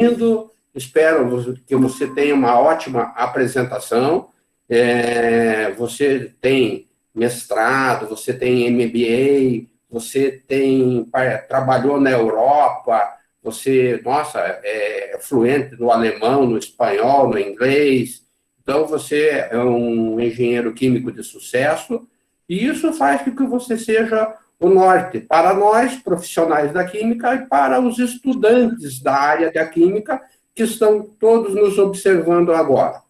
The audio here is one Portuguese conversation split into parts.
bem-vindo, espero que você tenha uma ótima apresentação. Você tem mestrado, você tem MBA, você trabalhou na Europa, você, nossa, é fluente no alemão, no espanhol, no inglês. Então, você é um engenheiro químico de sucesso, e isso faz com que você seja o norte para nós, profissionais da química, e para os estudantes da área da química, que estão todos nos observando agora.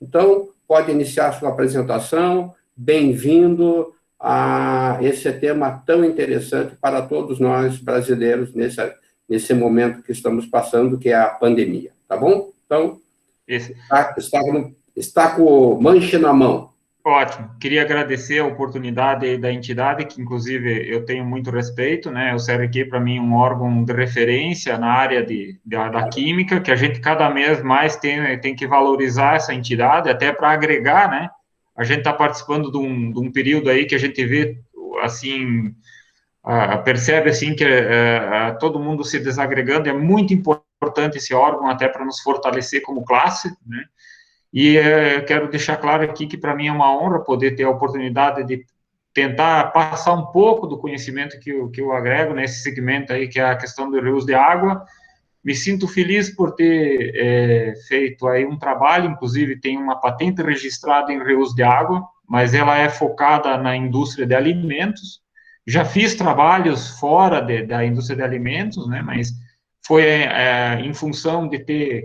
Então, pode iniciar sua apresentação. Bem-vindo a esse tema tão interessante para todos nós brasileiros nesse momento que estamos passando, que é a pandemia. Tá bom? Então, está com o manche na mão. Ótimo. Queria agradecer a oportunidade da entidade, que inclusive eu tenho muito respeito, né? O CRQ, para mim, é um órgão de referência na área da química, que a gente cada mês mais tem que valorizar essa entidade, até para agregar, né? A gente está participando de um período aí que a gente vê, assim, percebe, assim, que todo mundo se desagregando. É muito importante esse órgão, até para nos fortalecer como classe, né? E quero deixar claro aqui que para mim é uma honra poder ter a oportunidade de tentar passar um pouco do conhecimento que eu agrego nesse segmento aí, que é a questão do reuso de água. Me sinto feliz por ter feito aí um trabalho, inclusive tem uma patente registrada em reuso de água, mas ela é focada na indústria de alimentos. Já fiz trabalhos fora da indústria de alimentos, né, mas foi em função de ter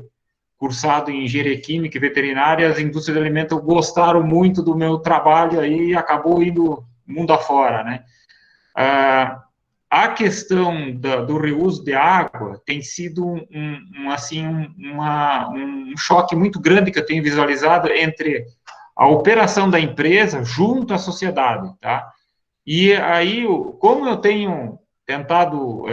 cursado em engenharia química e veterinária, as indústrias de alimentos gostaram muito do meu trabalho aí e acabou indo mundo afora, né? A questão do reuso de água tem sido um choque muito grande que eu tenho visualizado entre a operação da empresa junto à sociedade, tá? E aí, como eu tenho tentado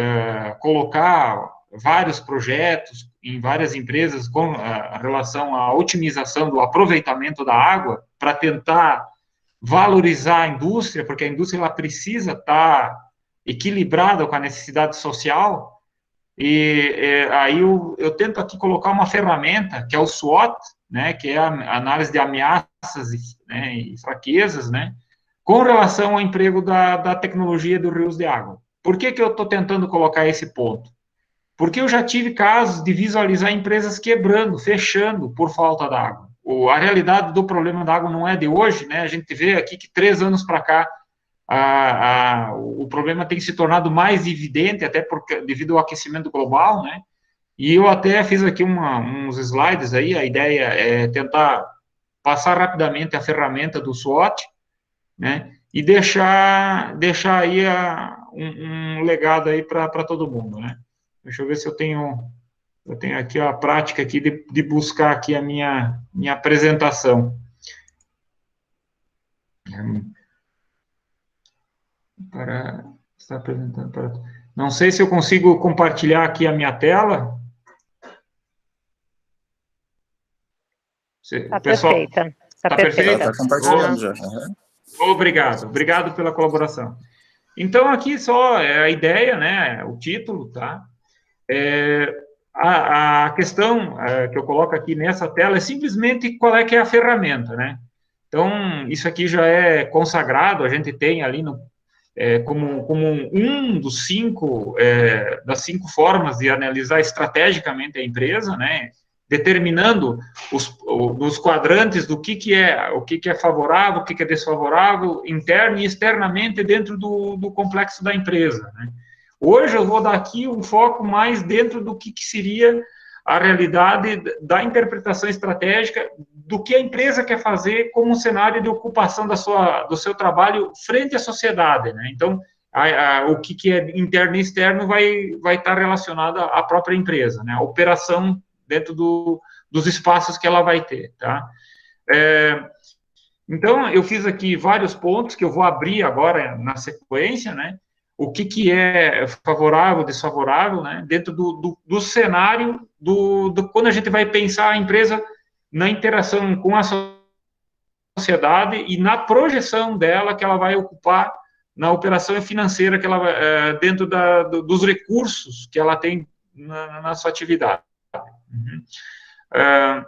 colocar vários projetos em várias empresas com relação à otimização do aproveitamento da água, para tentar valorizar a indústria, porque a indústria ela precisa estar equilibrada com a necessidade social, e aí eu tento aqui colocar uma ferramenta, que é o SWOT, né, que é a análise de ameaças e fraquezas, né, com relação ao emprego da tecnologia do reuso de água. Por que eu estou tentando colocar esse ponto? Porque eu já tive casos de visualizar empresas quebrando, fechando por falta d'água. A realidade do problema da água não é de hoje, né? A gente vê aqui que 3 anos para cá o problema tem se tornado mais evidente, até devido ao aquecimento global, né? E eu até fiz aqui uns slides aí, a ideia é tentar passar rapidamente a ferramenta do SWOT, né? E deixar aí um legado aí para todo mundo, né? Deixa eu ver se eu tenho aqui a prática aqui de buscar aqui a minha apresentação. Está apresentando para... Não sei se eu consigo compartilhar aqui a minha tela. Está perfeita. Está perfeita. Está compartilhando já. Uhum. Obrigado pela colaboração. Então, aqui só a ideia, né, o título, tá? A questão que eu coloco aqui nessa tela é simplesmente qual é que é a ferramenta, né? Então, isso aqui já é consagrado, a gente tem ali como um dos das 5 formas de analisar estrategicamente a empresa, né? Determinando os quadrantes do que é favorável, o que é desfavorável, interno e externamente dentro do complexo da empresa, né? Hoje eu vou dar aqui um foco mais dentro do que seria a realidade da interpretação estratégica do que a empresa quer fazer como um cenário de ocupação do seu trabalho frente à sociedade, né? Então, o que é interno e externo vai estar relacionado à própria empresa, né? A operação dentro dos espaços que ela vai ter, tá? Então, eu fiz aqui vários pontos que eu vou abrir agora na sequência, né? O que é favorável, desfavorável, né? Dentro do cenário quando a gente vai pensar a empresa na interação com a sociedade e na projeção dela que ela vai ocupar na operação financeira que ela dentro dos recursos que ela tem na sua atividade, Uhum.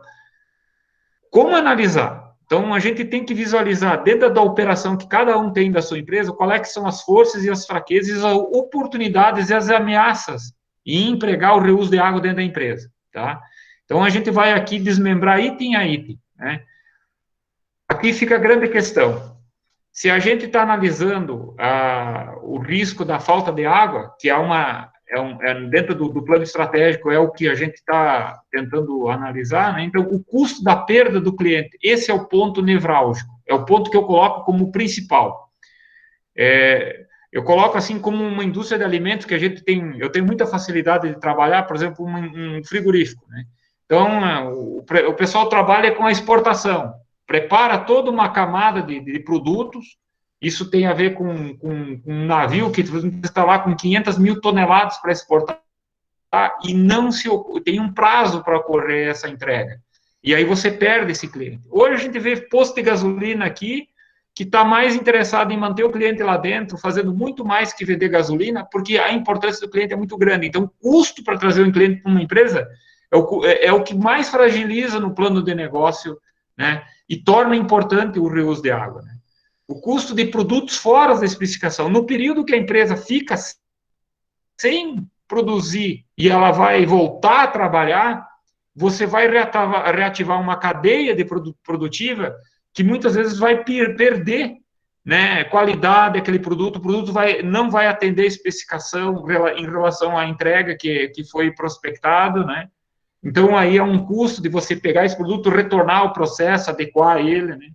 Como analisar? Então, a gente tem que visualizar dentro da operação que cada um tem da sua empresa, qual é que são as forças e as fraquezas, as oportunidades e as ameaças em empregar o reuso de água dentro da empresa, tá? Então, a gente vai aqui desmembrar item a item, né? Aqui fica a grande questão. Se a gente está analisando o risco da falta de água, que dentro do plano estratégico, é o que a gente está tentando analisar, né? Então, o custo da perda do cliente, esse é o ponto nevrálgico, é o ponto que eu coloco como principal. Eu coloco assim como uma indústria de alimentos que eu tenho muita facilidade de trabalhar, por exemplo, um frigorífico, né? Então, o pessoal trabalha com a exportação, prepara toda uma camada de produtos. Isso tem a ver com um navio que está lá com 500 mil toneladas para exportar e não tem um prazo para ocorrer essa entrega. E aí você perde esse cliente. Hoje a gente vê posto de gasolina aqui que está mais interessado em manter o cliente lá dentro, fazendo muito mais que vender gasolina, porque a importância do cliente é muito grande. Então, o custo para trazer um cliente para uma empresa é o que mais fragiliza no plano de negócio, né? E torna importante o reuso de água, né? O custo de produtos fora da especificação. No período que a empresa fica sem produzir e ela vai voltar a trabalhar, você vai reativar uma cadeia produtiva que muitas vezes vai perder, né, qualidade daquele produto, o produto não vai atender a especificação em relação à entrega que foi prospectado, né? Então, aí é um custo de você pegar esse produto, retornar o processo, adequar ele, né?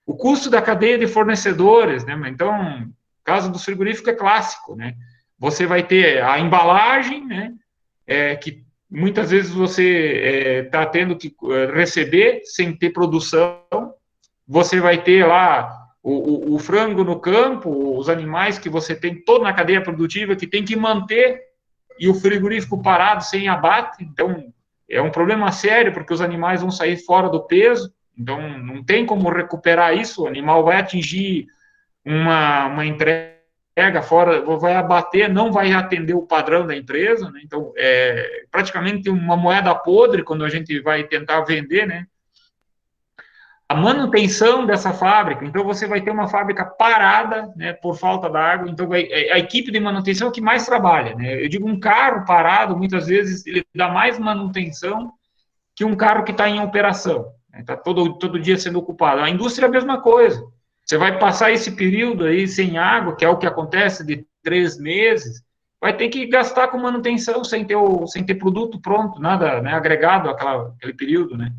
O custo da cadeia de fornecedores, né? Então, o caso do frigorífico é clássico, né? Você vai ter a embalagem, né? Que muitas vezes você está tendo que receber sem ter produção. Você vai ter lá o frango no campo, os animais que você tem toda na cadeia produtiva que tem que manter e o frigorífico parado sem abate. Então, é um problema sério, porque os animais vão sair fora do peso, então não tem como recuperar isso, o animal vai atingir uma entrega fora, vai abater, não vai atender o padrão da empresa, né? Então, é praticamente uma moeda podre quando a gente vai tentar vender, né? A manutenção dessa fábrica, então você vai ter uma fábrica parada, né, por falta d'água, então a equipe de manutenção é o que mais trabalha, né? Eu digo, um carro parado, muitas vezes, ele dá mais manutenção que um carro que está em operação, né? Está todo dia sendo ocupado. A indústria é a mesma coisa. Você vai passar esse período aí sem água, que é o que acontece de 3 meses, vai ter que gastar com manutenção sem ter produto pronto, nada, né, agregado àquele período, né?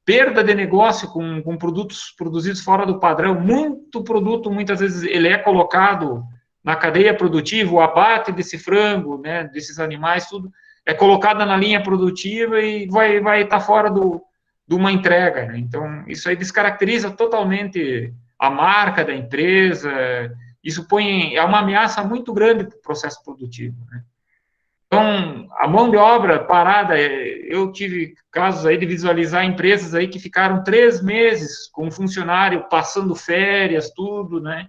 Perda de negócio com produtos produzidos fora do padrão, muito produto, muitas vezes, ele é colocado na cadeia produtiva, o abate desse frango, né, desses animais, tudo, é colocado na linha produtiva e vai estar fora de uma entrega, né? Então, isso aí descaracteriza totalmente a marca da empresa, isso é uma ameaça muito grande para o processo produtivo, né? Então, a mão de obra parada, eu tive casos aí de visualizar empresas aí que ficaram 3 meses com um funcionário passando férias, tudo, né?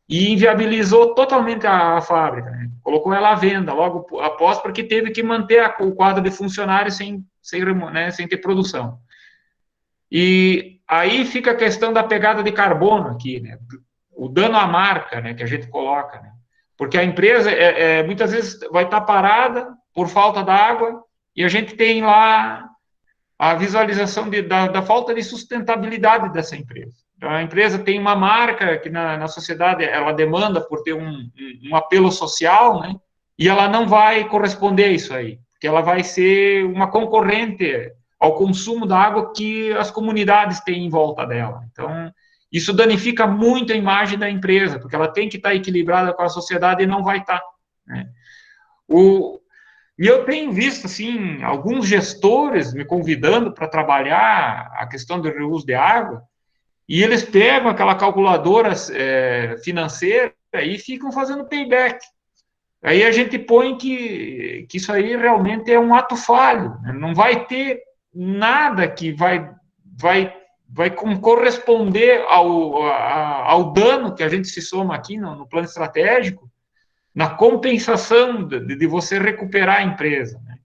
E inviabilizou totalmente a fábrica, né? Colocou ela à venda logo após, porque teve que manter o quadro de funcionários sem ter produção. E aí fica a questão da pegada de carbono aqui, né? O dano à marca, né, que a gente coloca, né? Porque a empresa, muitas vezes, vai estar parada por falta d'água e a gente tem lá a visualização da falta de sustentabilidade dessa empresa. Então, a empresa tem uma marca que na sociedade ela demanda por ter um apelo social, né? E ela não vai corresponder a isso aí, porque ela vai ser uma concorrente ao consumo da água que as comunidades têm em volta dela. Então, isso danifica muito a imagem da empresa, porque ela tem que estar equilibrada com a sociedade e não vai estar, né? E eu tenho visto, assim, alguns gestores me convidando para trabalhar a questão do reuso de água, e eles pegam aquela calculadora financeira e ficam fazendo payback. Aí a gente põe que isso aí realmente é um ato falho, né? Não vai ter nada que vai corresponder ao dano que a gente se soma aqui no plano estratégico, na compensação de você recuperar a empresa, né?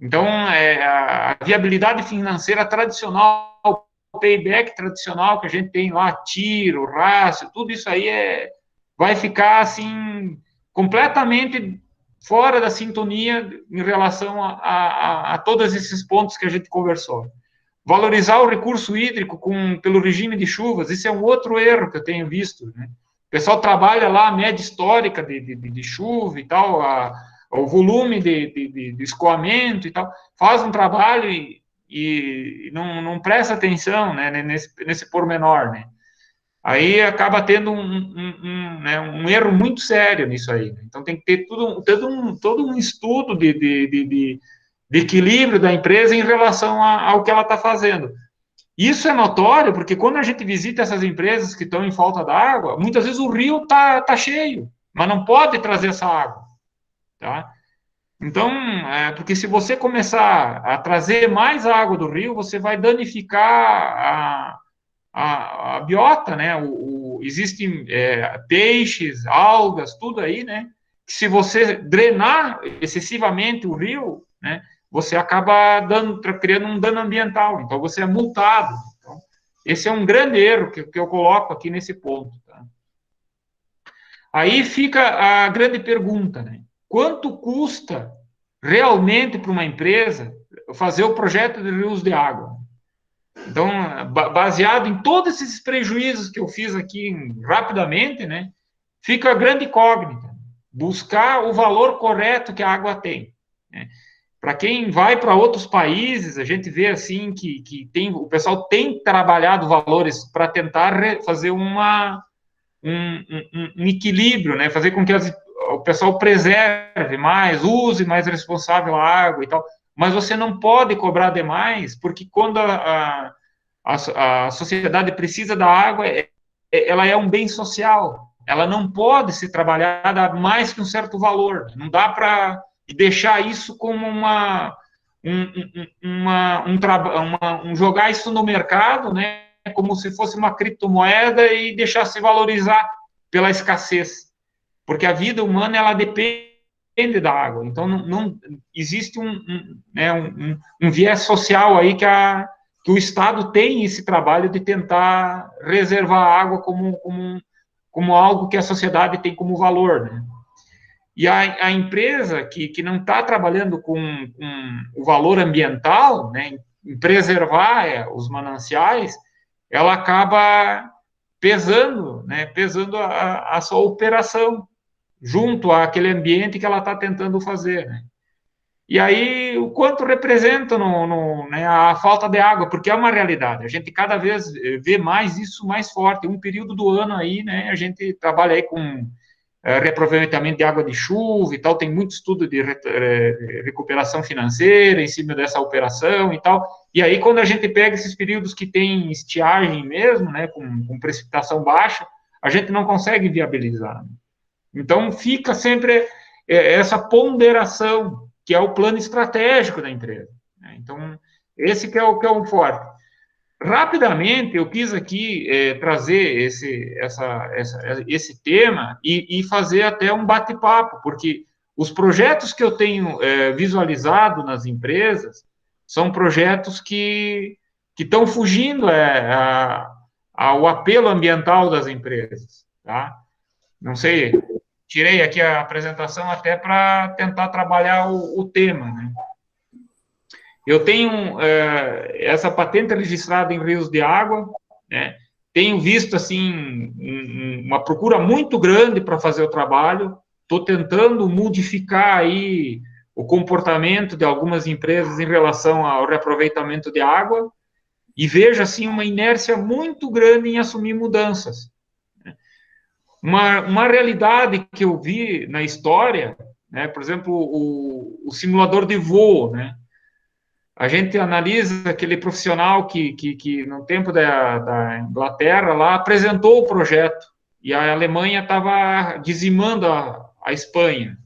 Então, a viabilidade financeira tradicional, o payback tradicional que a gente tem lá, tiro, rácio, tudo isso aí vai ficar, assim, completamente fora da sintonia em relação a todos esses pontos que a gente conversou. Valorizar o recurso hídrico pelo regime de chuvas, isso é um outro erro que eu tenho visto, né? O pessoal trabalha lá a média histórica de chuva e tal, o volume de escoamento e tal, faz um trabalho e não presta atenção, né, nesse pormenor, né? Aí acaba tendo né, um erro muito sério nisso aí. Né? Então tem que ter todo um estudo de equilíbrio da empresa em relação ao que ela está fazendo. Isso é notório porque quando a gente visita essas empresas que estão em falta d'água, muitas vezes o rio tá cheio, mas não pode trazer essa água, tá? Então, porque se você começar a trazer mais água do rio, você vai danificar a biota, né? Existem peixes, algas, tudo aí, né? Que se você drenar excessivamente o rio, né? Você acaba criando um dano ambiental. Então, você é multado. Então, esse é um grande erro que eu coloco aqui nesse ponto. Tá? Aí fica a grande pergunta, né? Quanto custa realmente para uma empresa fazer o projeto de rios de água? Então, baseado em todos esses prejuízos que eu fiz aqui rapidamente, né, fica a grande incógnita, buscar o valor correto que a água tem. Né? Para quem vai para outros países, a gente vê assim que o pessoal tem trabalhado valores para tentar fazer um equilíbrio, né, fazer com que o pessoal preserve mais, use mais responsável a água e tal. Mas você não pode cobrar demais, porque quando a sociedade precisa da água, ela é um bem social. Ela não pode ser trabalhada a mais que um certo valor. Não dá para deixar isso como jogar isso no mercado, né? Como se fosse uma criptomoeda e deixar se valorizar pela escassez. Porque a vida humana, ela depende da água. Então, não existe um viés social aí que o Estado tem esse trabalho de tentar reservar a água como algo que a sociedade tem como valor, né? E a empresa que não está trabalhando com o valor ambiental, né, em preservar os mananciais, ela acaba pesando, né, pesando a sua operação junto àquele ambiente que ela está tentando fazer, né? E aí, o quanto representa né, a falta de água, porque é uma realidade. A gente cada vez vê mais isso mais forte. Um período do ano aí, né, a gente trabalha aí com reaproveitamento de água de chuva e tal, tem muito estudo de recuperação financeira em cima dessa operação e tal. E aí, quando a gente pega esses períodos que tem estiagem mesmo, né, com precipitação baixa, a gente não consegue viabilizar. Então, fica sempre essa ponderação, que é o plano estratégico da empresa. Né? Então, esse que é o forte. Rapidamente, eu quis aqui trazer esse tema e fazer até um bate-papo, porque os projetos que eu tenho visualizado nas empresas são projetos que estão fugindo ao apelo ambiental das empresas. Tá? Não sei, tirei aqui a apresentação até para tentar trabalhar o tema, né? Eu tenho essa patente registrada em rios de água, né? Tenho visto, assim, uma procura muito grande para fazer o trabalho, estou tentando modificar aí o comportamento de algumas empresas em relação ao reaproveitamento de água e vejo, assim, uma inércia muito grande em assumir mudanças. Uma realidade que eu vi na história, né, por exemplo, o simulador de voo, né? A gente analisa aquele profissional que no tempo da Inglaterra lá apresentou o projeto e a Alemanha estava dizimando a Espanha.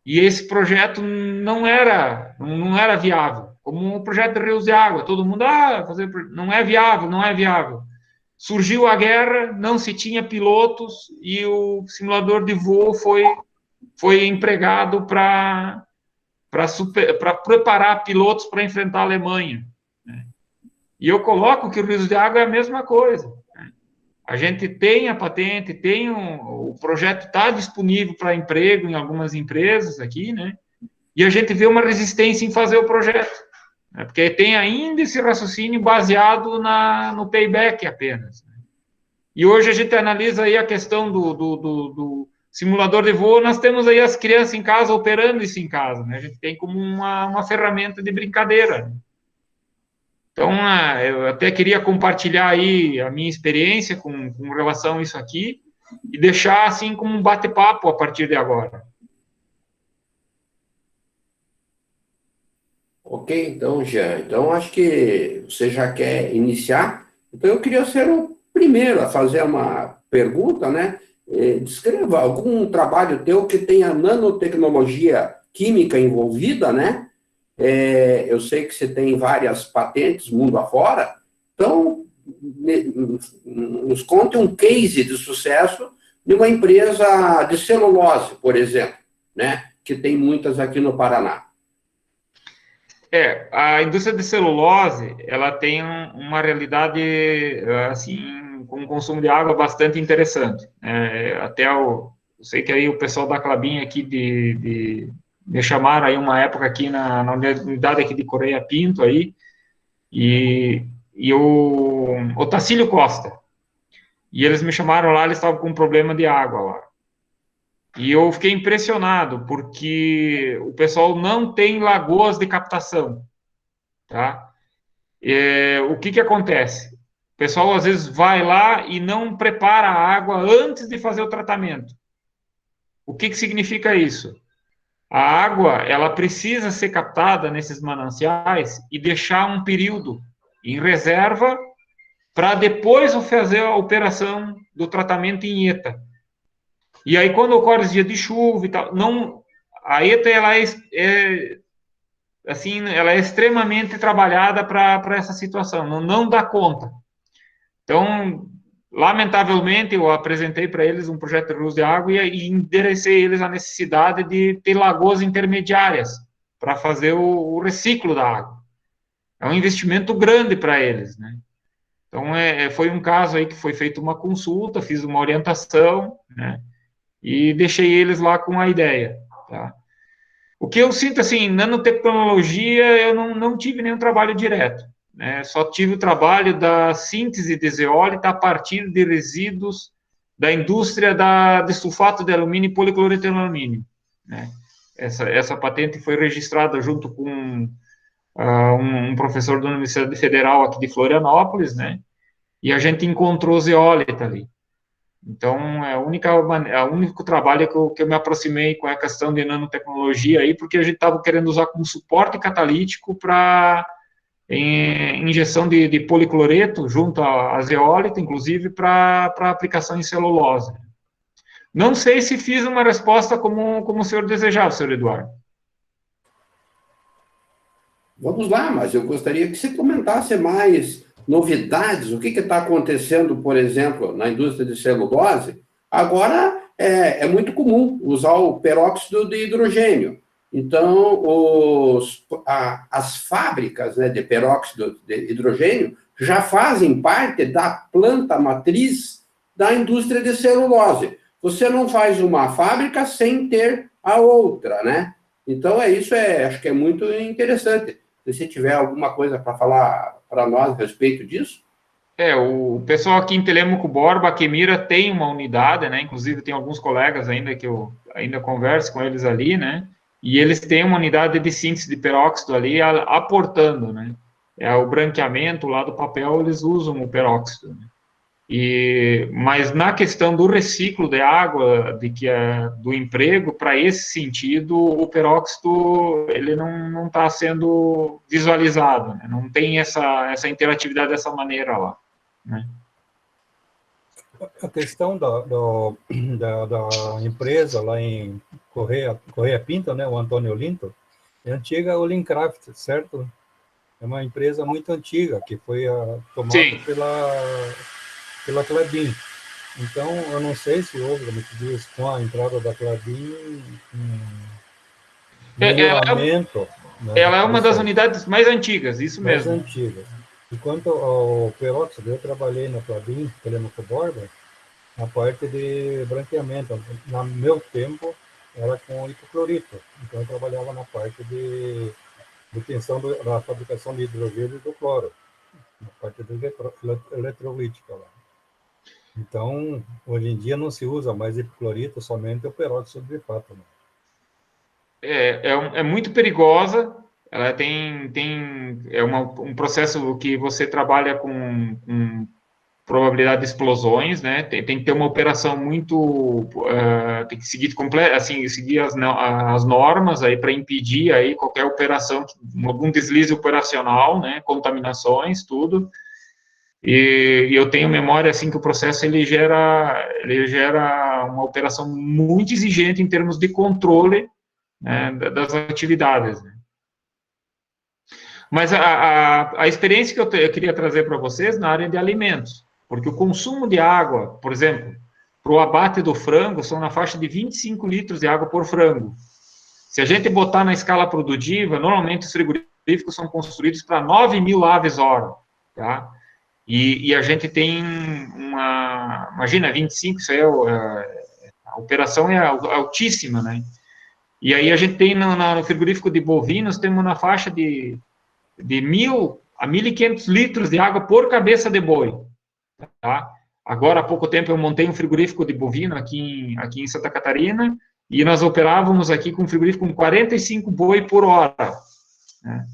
E esse projeto não era viável, como um projeto de rios de água. Todo mundo, não é viável, não é viável. Surgiu a guerra, não se tinha pilotos e o simulador de voo foi empregado para para preparar pilotos para enfrentar a Alemanha, né? E eu coloco que o Rios de Água é a mesma coisa, né? A gente tem a patente, o projeto está disponível para emprego em algumas empresas aqui, né? E a gente vê uma resistência em fazer o projeto, né? Porque tem ainda esse raciocínio baseado no payback apenas, né? E hoje a gente analisa aí a questão do simulador de voo, nós temos aí as crianças em casa operando isso em casa, né? A gente tem como uma ferramenta de brincadeira, né? Então, eu até queria compartilhar aí a minha experiência com relação a isso aqui e deixar assim como um bate-papo a partir de agora. Ok, então, Jean, então acho que você já quer iniciar. Então, eu queria ser o primeiro a fazer uma pergunta, né? Descreva algum trabalho teu que tenha nanotecnologia química envolvida, né? Eu sei que você tem várias patentes mundo afora, então nos conte um case de sucesso de uma empresa de celulose, por exemplo, né? Que tem muitas aqui no Paraná. A indústria de celulose, ela tem uma realidade, assim, com um consumo de água bastante interessante. Até eu sei que aí o pessoal da Klabin aqui me chamaram aí uma época aqui na unidade aqui de Correia Pinto aí, e o Tacílio Costa. E eles me chamaram lá, eles estavam com um problema de água lá. E eu fiquei impressionado, porque o pessoal não tem lagoas de captação, tá? O que acontece? O pessoal, às vezes, vai lá e não prepara a água antes de fazer o tratamento. O que significa isso? A água, ela precisa ser captada nesses mananciais e deixar um período em reserva para depois fazer a operação do tratamento em ETA. E aí, quando ocorre os dias de chuva e tal, a ETA assim, ela é extremamente trabalhada para essa situação, não dá conta. Então, lamentavelmente, eu apresentei para eles um projeto de uso de água e enderecei eles a necessidade de ter lagoas intermediárias para fazer o reciclo da água. É um investimento grande para eles, né? Então, foi um caso aí que foi feita uma consulta, fiz uma orientação, né? E deixei eles lá com a ideia, tá? O que eu sinto, assim, nanotecnologia, eu não tive nenhum trabalho direto, né? Só tive o trabalho da síntese de zeólita a partir de resíduos da indústria de sulfato de alumínio e policloreto de alumínio, né? Essa patente foi registrada junto com um professor da Universidade Federal aqui de Florianópolis, né? E a gente encontrou zeólita ali. Então, é o único trabalho que eu me aproximei com a questão de nanotecnologia aí, porque a gente estava querendo usar como suporte catalítico para injeção de policloreto junto à zeólita, inclusive para aplicação em celulose. Não sei se fiz uma resposta como o senhor desejava, senhor Eduardo. Vamos lá, mas eu gostaria que você comentasse mais novidades, o que está acontecendo, por exemplo, na indústria de celulose. Agora é muito comum usar o peróxido de hidrogênio. Então, as fábricas, né, de peróxido de hidrogênio já fazem parte da planta matriz da indústria de celulose. Você não faz uma fábrica sem ter a outra, né? Então, acho que é muito interessante. Se você tiver alguma coisa para falar para nós a respeito disso. O pessoal aqui em Telêmaco Borba, a Quemira, tem uma unidade, né? Inclusive tem alguns colegas ainda que eu ainda converso com eles ali, né? E eles têm uma unidade de síntese de peróxido ali aportando, né? O branqueamento lá do papel, eles usam o peróxido, né? Mas na questão do reciclo de água, do emprego, para esse sentido, o peróxido ele não está sendo visualizado, né? Não tem essa interatividade dessa maneira lá, né? A questão da empresa lá em Correia Pinto, né, o Antônio Linto, é antiga Olincraft, certo? É uma empresa muito antiga, que foi tomada pela Klabin. Então, eu não sei se houve, como tu diz, com a entrada da Klabin, melhoramento. Ela é uma das unidades mais antigas, isso mesmo. Mais antigas. E quanto ao peróxido, eu trabalhei na Klabin, Telemaco Borba, na parte de branqueamento. No meu tempo, era com hipoclorito. Então, eu trabalhava na parte de obtenção da fabricação de hidrogênio e do cloro, na parte eletrolítica lá. Então, hoje em dia não se usa mais hipoclorito, somente o peróxido de fato. Né? É muito perigosa. Ela um processo que você trabalha com probabilidade de explosões, né? Tem que ter uma operação muito, tem que seguir seguir as normas aí para impedir aí qualquer operação, algum deslize operacional, né? Contaminações, tudo. E eu tenho memória assim que o processo ele gera uma operação muito exigente em termos de controle, né, das atividades. Né? Mas a experiência que eu queria trazer para vocês na área de alimentos, porque o consumo de água, por exemplo, para o abate do frango, são na faixa de 25 litros de água por frango. Se a gente botar na escala produtiva, normalmente os frigoríficos são construídos para 9.000 aves hora, tá? E a gente tem imagina, 25, isso aí a operação é altíssima, né? E aí a gente tem no frigorífico de bovinos, temos na faixa de 1.000 a 1.500 litros de água por cabeça de boi, tá? Agora, há pouco tempo, eu montei um frigorífico de bovino aqui em Santa Catarina, e nós operávamos aqui com um frigorífico com 45 boi por hora, né?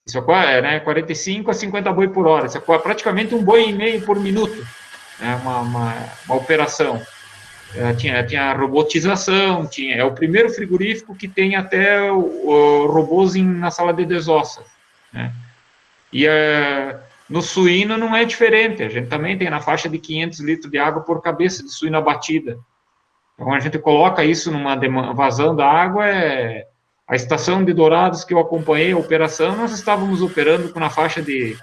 Isso é, né, 45 a 50 boi por hora, isso é praticamente um boi e meio por minuto, né, uma operação. Tinha robotização, é o primeiro frigorífico que tem até o robôs na sala de desossa, né? E no suíno não é diferente, a gente também tem na faixa de 500 litros de água por cabeça de suíno abatida. Então a gente coloca isso numa vazão da água, a estação de Dourados que eu acompanhei a operação, nós estávamos operando na faixa de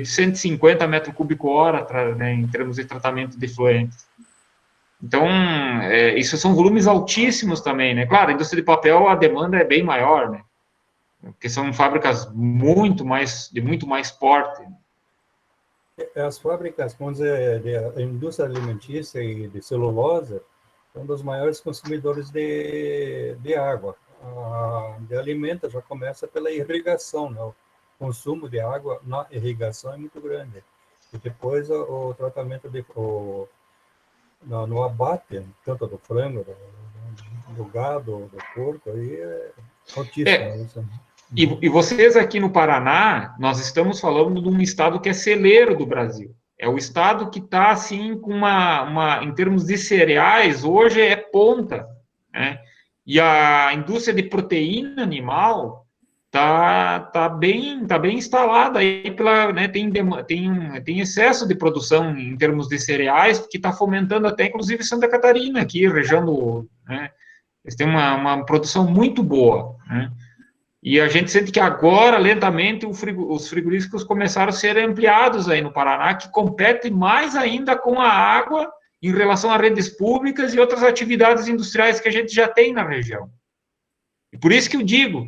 150 metros cúbicos hora, né, em termos de tratamento de efluentes. Então, isso são volumes altíssimos também, né? Claro, a indústria de papel, a demanda é bem maior, né? Porque são fábricas de muito mais porte. As fábricas, vamos dizer, a indústria alimentícia e de celulose são dos maiores consumidores de água. De alimento já começa pela irrigação, né? O consumo de água na irrigação é muito grande. E depois o tratamento no abate, tanto do frango, do gado, do porco, aí é altíssimo. E vocês aqui no Paraná, nós estamos falando de um estado que é celeiro do Brasil. É o estado que está, assim, com em termos de cereais, hoje é ponta, né? E a indústria de proteína animal tá bem instalada aí né, tem excesso de produção em termos de cereais, que está fomentando até, inclusive, Santa Catarina, aqui, região né, eles têm uma produção muito boa, né? E a gente sente que agora, lentamente, os frigoríficos começaram a ser ampliados aí no Paraná, que compete mais ainda com a água em relação a redes públicas e outras atividades industriais que a gente já tem na região. E por isso que eu digo,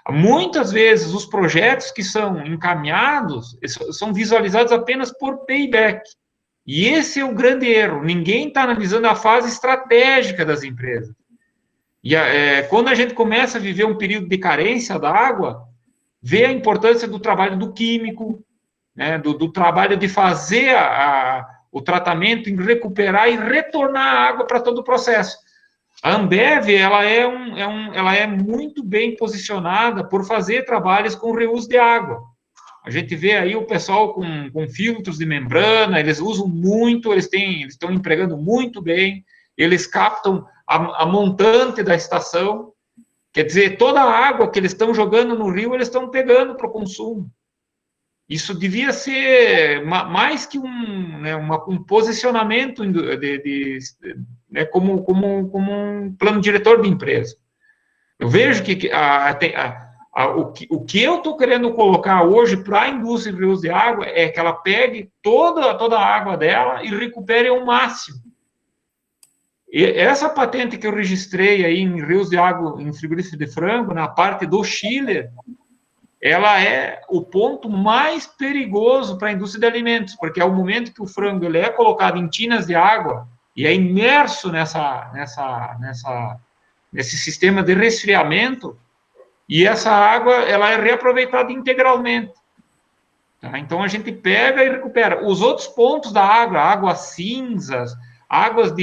muitas vezes os projetos que são encaminhados são visualizados apenas por payback. E esse é o grande erro. Ninguém está analisando a fase estratégica das empresas. E quando a gente começa a viver um período de carência da água, vê a importância do trabalho do químico, né, do trabalho de fazer o tratamento, em recuperar e retornar a água para todo o processo. A Ambev, ela é muito bem posicionada por fazer trabalhos com reuso de água. A gente vê aí o pessoal com filtros de membrana, eles usam muito, eles estão empregando muito bem, eles captam a montante da estação, quer dizer, toda a água que eles estão jogando no rio, eles estão pegando para o consumo. Isso devia ser mais que um posicionamento né, como um plano diretor de empresa. Eu vejo que o que eu estou querendo colocar hoje para a indústria de reuso de água é que ela pegue toda a água dela e recupere ao máximo. E essa patente que eu registrei aí em rios de água, em frigorífico de frango, na parte do chiller, ela é o ponto mais perigoso para a indústria de alimentos, porque é o momento que o frango ele é colocado em tinas de água e é imerso nesse sistema de resfriamento, e essa água ela é reaproveitada integralmente. Tá? Então, a gente pega e recupera. Os outros pontos da água, águas cinzas, águas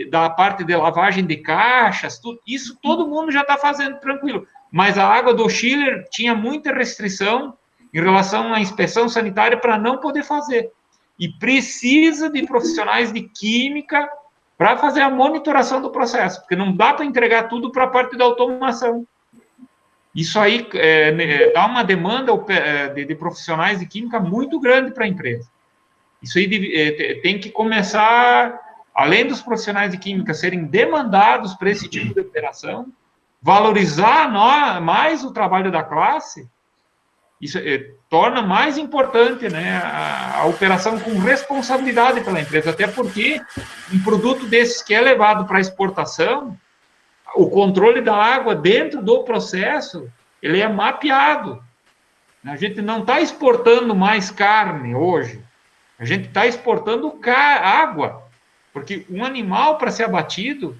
da parte de lavagem de caixas, tudo, isso todo mundo já está fazendo tranquilo. Mas a água do chiller tinha muita restrição em relação à inspeção sanitária para não poder fazer. E precisa de profissionais de química para fazer a monitoração do processo, porque não dá para entregar tudo para a parte da automação. Isso aí dá uma demanda de profissionais de química muito grande para a empresa. Isso aí tem que começar, além dos profissionais de química serem demandados para esse tipo de operação, valorizar mais o trabalho da classe, isso torna mais importante, né, a operação com responsabilidade pela empresa, até porque um produto desses que é levado para exportação, o controle da água dentro do processo, ele é mapeado. A gente não está exportando mais carne hoje, a gente está exportando água, porque um animal para ser abatido,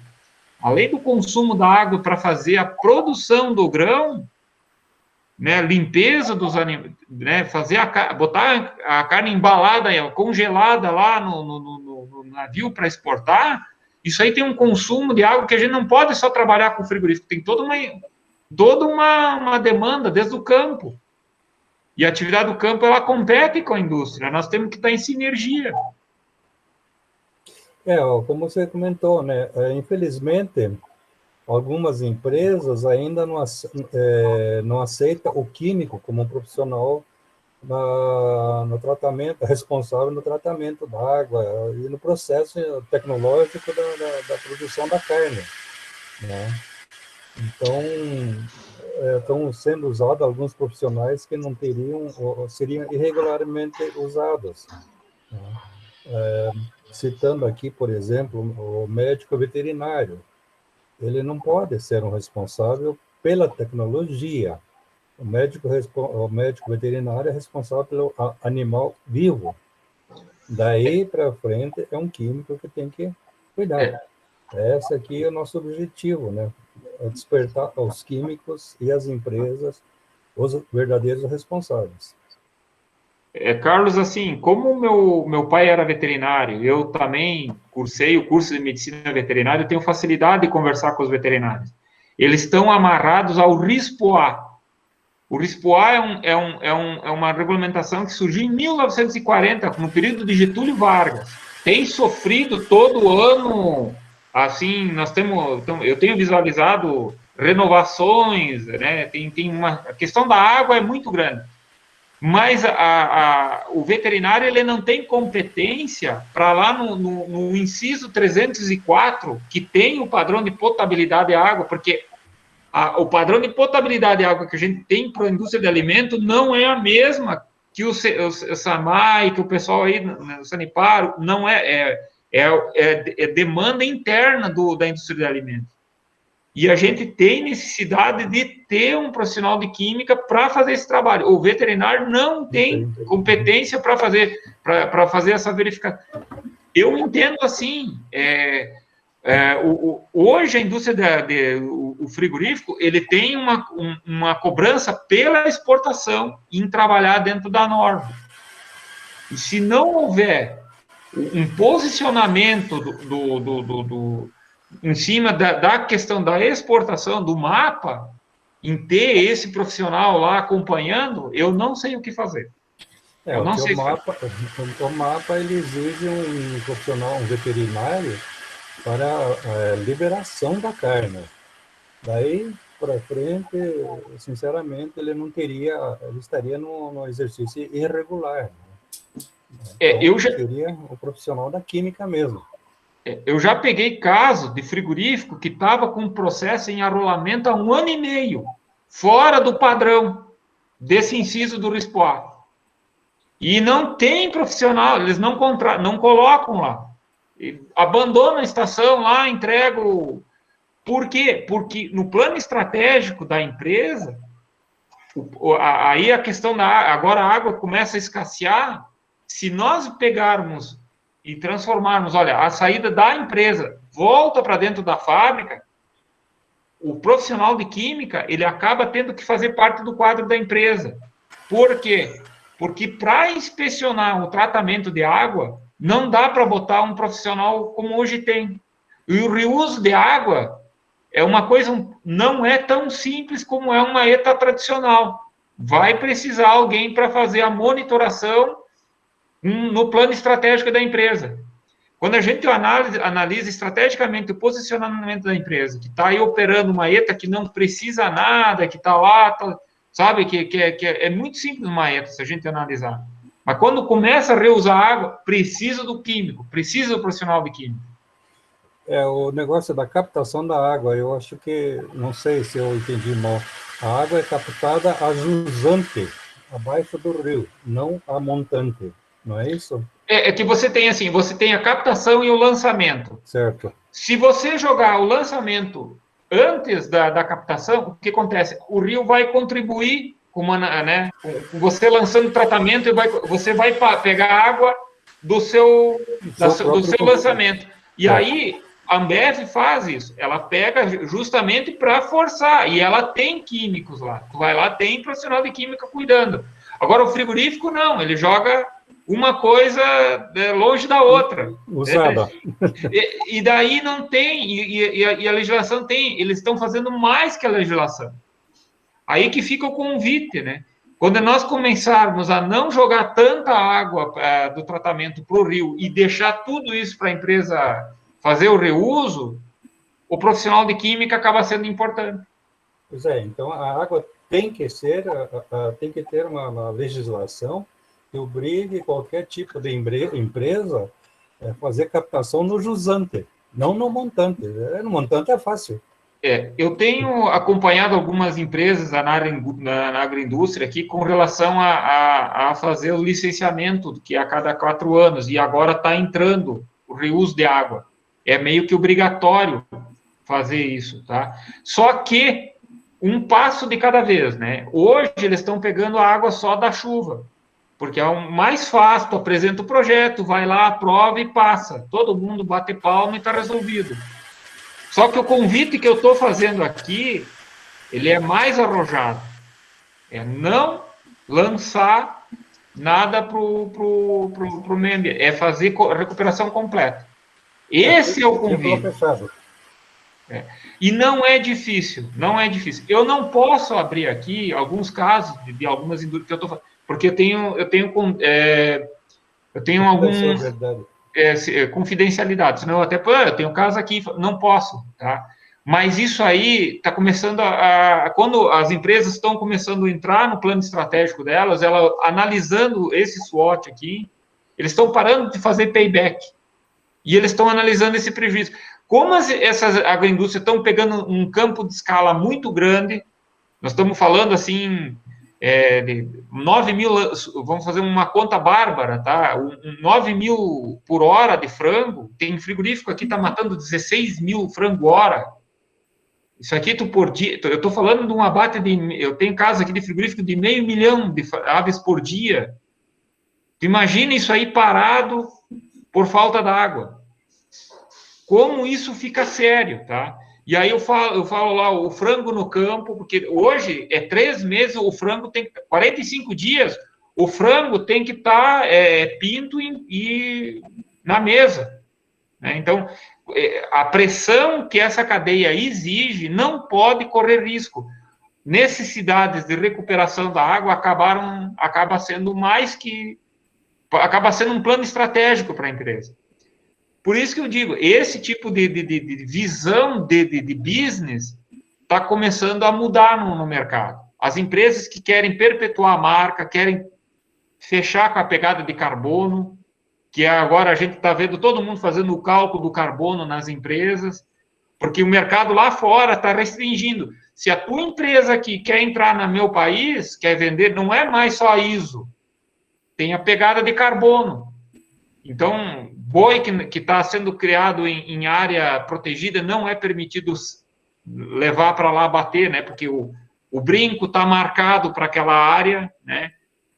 além do consumo da água para fazer a produção do grão, né, limpeza dos animais, né, botar a carne embalada, congelada lá no navio para exportar, isso aí tem um consumo de água que a gente não pode só trabalhar com frigorífico, tem toda uma demanda desde o campo. E a atividade do campo, ela compete com a indústria, nós temos que estar em sinergia. Como você comentou, né, infelizmente, algumas empresas ainda não aceitam o químico como um profissional no tratamento, responsável no tratamento da água e no processo tecnológico da produção da carne, né? Então, estão sendo usados alguns profissionais que não seriam irregularmente usados, né? Citando aqui, por exemplo, o médico veterinário, ele não pode ser um responsável pela tecnologia. O médico veterinário é responsável pelo animal vivo. Daí para frente é um químico que tem que cuidar. Esse aqui é o nosso objetivo, né? É despertar os químicos e as empresas os verdadeiros responsáveis. Carlos, assim, como meu pai era veterinário, eu também cursei o curso de medicina veterinária, eu tenho facilidade de conversar com os veterinários. Eles estão amarrados ao RISPOA. O RISPOA é uma regulamentação que surgiu em 1940, no período de Getúlio Vargas. Tem sofrido todo ano, assim, eu tenho visualizado renovações, né? A questão da água é muito grande. Mas o veterinário ele não tem competência para lá no inciso 304, que tem o padrão de potabilidade da água, porque o padrão de potabilidade de água que a gente tem para a indústria de alimento não é a mesma que o SAMAI, que o pessoal aí, o Sanepar, não é demanda interna da indústria de alimentos. E a gente tem necessidade de ter um profissional de química para fazer esse trabalho. O veterinário não tem competência para fazer essa verificação. Eu entendo assim, hoje a indústria o frigorífico, ele tem uma cobrança pela exportação em trabalhar dentro da norma. E se não houver um posicionamento em cima da questão da exportação, do mapa, em ter esse profissional lá acompanhando, eu não sei o que fazer. O mapa ele exige um profissional, um veterinário, para liberação da carne. Daí, para frente, sinceramente, ele estaria no exercício irregular. Então, seria o profissional da química mesmo. Eu já peguei caso de frigorífico que estava com um processo em arrolamento há 1 ano e meio, fora do padrão desse inciso do RISPOA. E não tem profissional, eles não colocam lá. abandona a estação lá, entrega o... Por quê? Porque no plano estratégico da empresa, aí a questão agora a água começa a escassear. Se nós pegarmos e transformarmos, olha, a saída da empresa volta para dentro da fábrica, o profissional de química, ele acaba tendo que fazer parte do quadro da empresa. Por quê? Porque para inspecionar o tratamento de água, não dá para botar um profissional como hoje tem. E o reuso de água é uma coisa, não é tão simples como é uma ETA tradicional. Vai precisar alguém para fazer a monitoração no plano estratégico da empresa. Quando a gente analisa estrategicamente o posicionamento da empresa, que está aí operando uma ETA que não precisa nada, que está lá, sabe, que é muito simples uma ETA, se a gente analisar. Mas quando começa a reusar água, precisa do químico, precisa do profissional de química. O negócio da captação da água, eu acho que, não sei se eu entendi mal, a água é captada a jusante, abaixo do rio, não a montante, não é isso? É que você tem assim, você tem a captação e o lançamento. Certo. Se você jogar o lançamento antes da captação, o que acontece? O rio vai contribuir com você lançando tratamento, você vai pegar água do seu lançamento. E aí, a Ambev faz isso. Ela pega justamente para forçar. E ela tem químicos lá. Tu vai lá, tem profissional de química cuidando. Agora, o frigorífico, não. Ele joga uma coisa longe da outra. Usada. E daí não tem. E a legislação tem. Eles estão fazendo mais que a legislação. Aí que fica o convite, né? Quando nós começarmos a não jogar tanta água do tratamento para o rio e deixar tudo isso para a empresa fazer o reuso, o profissional de química acaba sendo importante. Pois é, então a água tem que ter uma legislação que obrigue qualquer tipo de empresa a fazer captação no jusante, não no montante. No montante é fácil. Eu tenho acompanhado algumas empresas na agroindústria aqui com relação a fazer o licenciamento, que é a cada 4 anos, e agora está entrando o reuso de água. É meio que obrigatório fazer isso, tá? Só que um passo de cada vez, né? Hoje eles estão pegando a água só da chuva, porque é o mais fácil, tu apresenta o projeto, vai lá, aprova e passa. Todo mundo bate palma e está resolvido. Só que o convite que eu estou fazendo aqui, ele é mais arrojado. É não lançar nada para o meio ambiente. É fazer recuperação completa. Esse é o convite. E não é difícil, não é difícil. Eu não posso abrir aqui alguns casos de algumas indústrias que eu estou falando, porque eu tenho alguns confidencialidade, senão eu tenho caso aqui, não posso, tá? Mas isso aí está começando quando as empresas estão começando a entrar no plano estratégico delas, analisando esse SWOT aqui, eles estão parando de fazer payback. E eles estão analisando esse prejuízo. Como essas agroindústrias estão pegando um campo de escala muito grande, nós estamos falando assim, de 9 mil, vamos fazer uma conta bárbara, tá? 9 mil por hora de frango, tem frigorífico aqui que está matando 16 mil frango hora. Isso aqui por dia, eu estou falando de um abate eu tenho casos aqui de frigorífico de 500 mil de aves por dia. Imagina isso aí parado por falta d'água. Como isso fica sério, tá? E aí eu falo lá, o frango no campo, porque hoje 3 meses, o frango tem 45 dias, o frango tem que estar pinto e na mesa. Né? Então, a pressão que essa cadeia exige não pode correr risco. Necessidades de recuperação da água acaba sendo um plano estratégico para a empresa. Por isso que eu digo, esse tipo de visão de business está começando a mudar no mercado. As empresas que querem perpetuar a marca, querem fechar com a pegada de carbono, que agora a gente está vendo todo mundo fazendo o cálculo do carbono nas empresas, porque o mercado lá fora está restringindo. Se a tua empresa aqui quer entrar no meu país, quer vender, não é mais só ISO, tem a pegada de carbono. Então, boi que está sendo criado em área protegida não é permitido levar para lá bater, né? Porque o brinco está marcado para aquela área, né?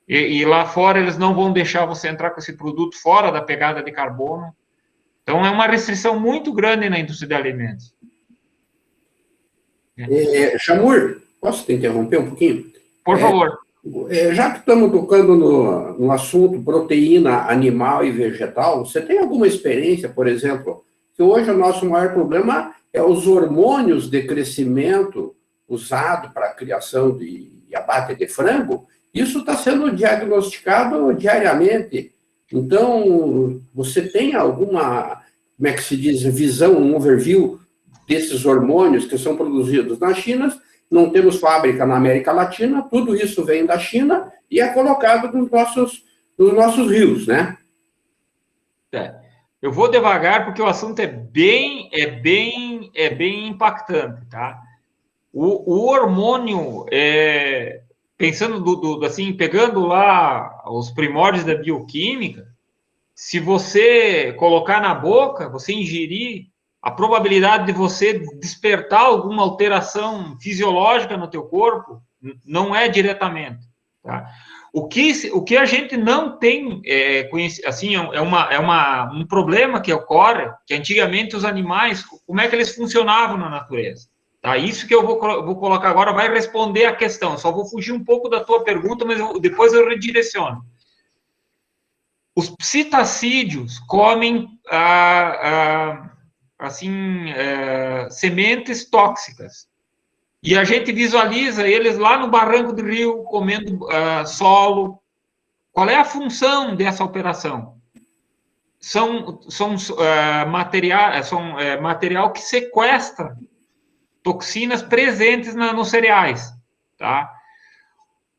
E lá fora eles não vão deixar você entrar com esse produto fora da pegada de carbono. Então, é uma restrição muito grande na indústria de alimentos. Chamur, posso te interromper um pouquinho? Por favor. Já que estamos tocando no assunto proteína animal e vegetal, você tem alguma experiência, por exemplo, que hoje o nosso maior problema é os hormônios de crescimento usado para a criação e abate de frango? Isso está sendo diagnosticado diariamente. Então, você tem alguma, como é que se diz, visão, um overview desses hormônios que são produzidos na China? Não temos fábrica na América Latina, tudo isso vem da China e é colocado nos nossos rios, né? Eu vou devagar porque o assunto é bem impactante, tá? O hormônio, pensando assim, pegando lá os primórdios da bioquímica, se você colocar na boca, você ingerir, a probabilidade de você despertar alguma alteração fisiológica no teu corpo não é diretamente, tá? O que a gente não tem, assim, um problema que ocorre, que antigamente os animais, como é que eles funcionavam na natureza? Tá? Isso que eu vou colocar agora vai responder a questão. Só vou fugir um pouco da tua pergunta, mas depois eu redireciono. Os psitacídeos comem sementes tóxicas. E a gente visualiza eles lá no barranco do rio, comendo solo. Qual é a função dessa operação? São material que sequestra toxinas presentes nos cereais, tá?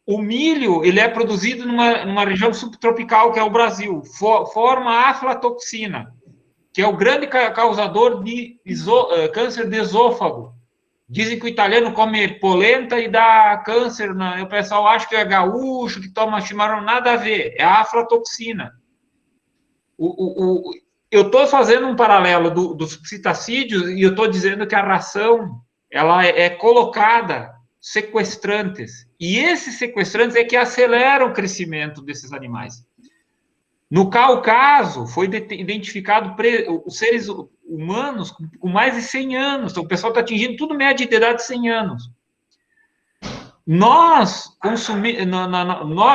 O milho, ele é produzido numa região subtropical, que é o Brasil, forma a aflatoxina, que é o grande causador de câncer de esôfago. Dizem que o italiano come polenta e dá câncer, o pessoal acha que é gaúcho, que toma chimarrão, nada a ver, é a aflatoxina. Eu estou fazendo um paralelo dos psitacídeos e eu estou dizendo que a ração ela é colocada sequestrantes, e esses sequestrantes é que aceleram o crescimento desses animais. No Cáucaso, foi identificado os seres humanos com mais de 100 anos. Então, o pessoal está atingindo tudo média de idade de 100 anos. Nós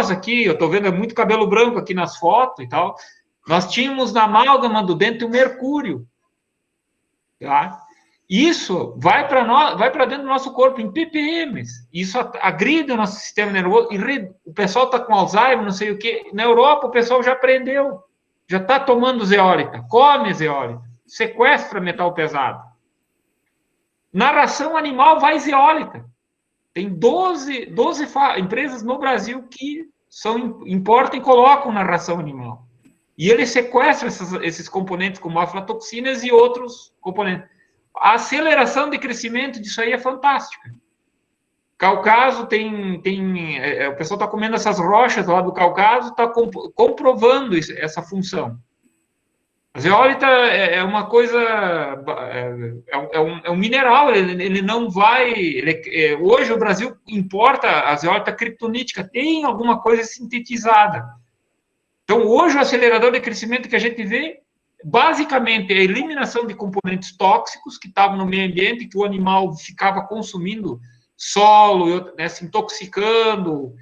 aqui, eu estou vendo muito cabelo branco aqui nas fotos e tal, nós tínhamos na amálgama do dente o mercúrio. Tá? Isso vai para dentro do nosso corpo em ppm. Isso agride o nosso sistema nervoso. O pessoal está com Alzheimer, não sei o quê. Na Europa, o pessoal já aprendeu. Já está tomando zeólita. Come zeólita. Sequestra metal pesado. Na ração animal, vai zeólita. Tem 12 empresas no Brasil que importam e colocam na ração animal. E ele sequestra esses componentes, como aflatoxinas e outros componentes. A aceleração de crescimento disso aí é fantástica. Cáucaso o pessoal está comendo essas rochas lá do Cáucaso, está comprovando essa função. A zeólita é uma coisa, é um mineral, ele não vai... hoje o Brasil importa a zeólita criptonítica, tem alguma coisa sintetizada. Então, hoje o acelerador de crescimento que a gente vê basicamente, a eliminação de componentes tóxicos que estavam no meio ambiente, que o animal ficava consumindo solo, né, se intoxicando.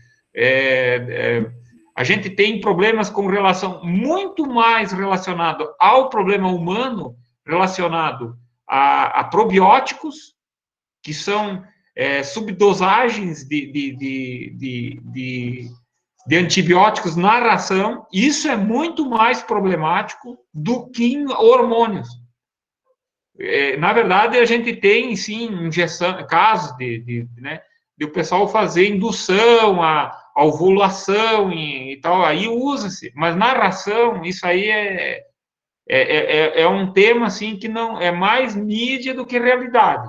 A gente tem problemas com relação, muito mais relacionado ao problema humano, relacionado a probióticos, que são subdosagens de antibióticos na ração. Isso é muito mais problemático do que em hormônios. Na verdade, a gente tem, sim, injeção, casos de o pessoal fazer indução, a ovulação e tal, aí usa-se. Mas na ração, isso aí é um tema, assim, que não é mais mídia do que realidade.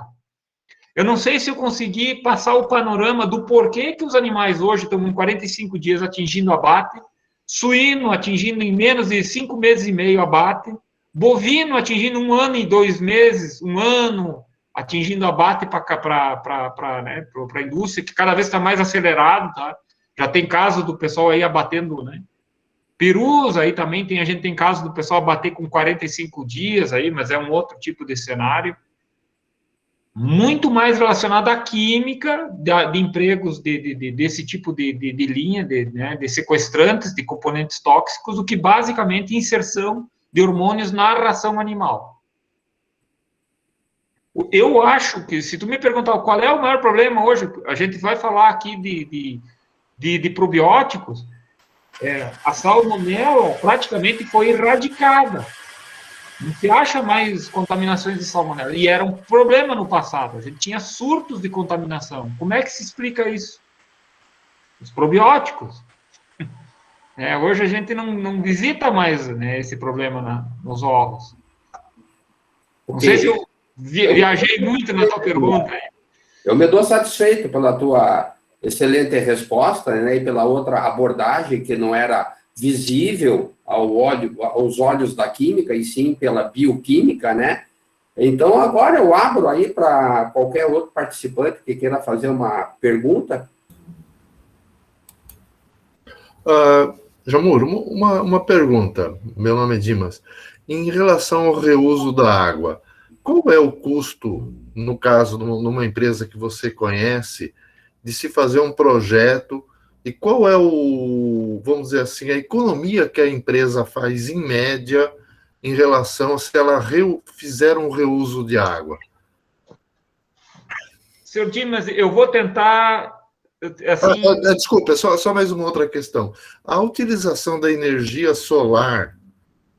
Eu não sei se eu consegui passar o panorama do porquê que os animais hoje estão em 45 dias atingindo abate, suíno atingindo em menos de 5 meses e meio abate, bovino atingindo 1 ano e 2 meses, 1 ano atingindo abate para a indústria, que cada vez está mais acelerado, tá? Já tem caso do pessoal aí abatendo, né? Perus, aí também a gente tem caso do pessoal abater com 45 dias aí, mas é um outro tipo de cenário. Muito mais relacionado à química de empregos desse tipo de linha, de sequestrantes, de componentes tóxicos, do que basicamente inserção de hormônios na ração animal. Eu acho que, se tu me perguntar qual é o maior problema hoje, a gente vai falar aqui de probióticos, a salmonela praticamente foi erradicada. Não se acha mais contaminações de salmonela. E era um problema no passado. A gente tinha surtos de contaminação. Como é que se explica isso? Os probióticos. Hoje a gente não visita mais, né, esse problema nos ovos. Não sei se eu viajei muito na tua pergunta. Eu me dou satisfeito pela tua excelente resposta, né, e pela outra abordagem que não era visível aos olhos da química, e sim pela bioquímica, né? Então, agora eu abro aí para qualquer outro participante que queira fazer uma pergunta. Jamur, uma pergunta. Meu nome é Dimas. Em relação ao reuso da água, qual é o custo, no caso, numa empresa que você conhece, de se fazer um projeto, e qual é vamos dizer assim, a economia que a empresa faz em média em relação a se ela fizer um reuso de água? Senhor Dimas, eu vou tentar... Assim... Desculpa, só mais uma outra questão. A utilização da energia solar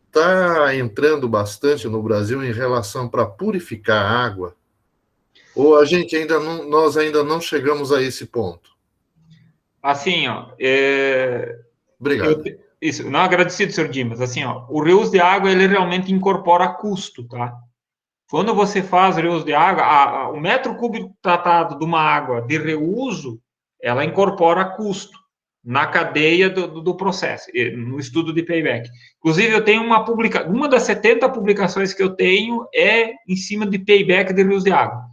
está entrando bastante no Brasil em relação para purificar a água? Ou nós ainda não chegamos a esse ponto? Assim, Obrigado. Não, agradecido, senhor Dimas. Assim, o reuso de água, ele realmente incorpora custo, tá? Quando você faz reuso de água, o metro cúbico tratado de uma água de reuso, ela incorpora custo na cadeia do processo, no estudo de payback. Inclusive, eu tenho uma das 70 publicações que eu tenho é em cima de payback de reuso de água.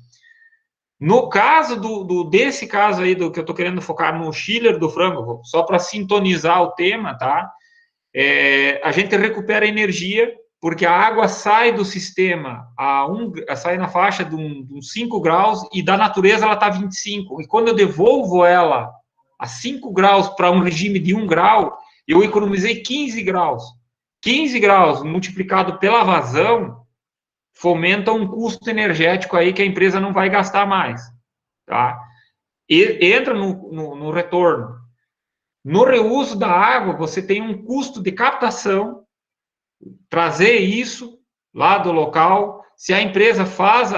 No caso desse caso aí, que eu estou querendo focar no chiller do frango, só para sintonizar o tema, tá? A gente recupera energia, porque a água sai do sistema, sai na faixa de uns 5 graus, e da natureza ela está 25. E quando eu devolvo ela a 5 graus para um regime de 1 grau, eu economizei 15 graus. 15 graus multiplicado pela vazão fomenta um custo energético aí que a empresa não vai gastar mais, tá? E entra no retorno. No reuso da água, você tem um custo de captação, trazer isso lá do local. Se a empresa faz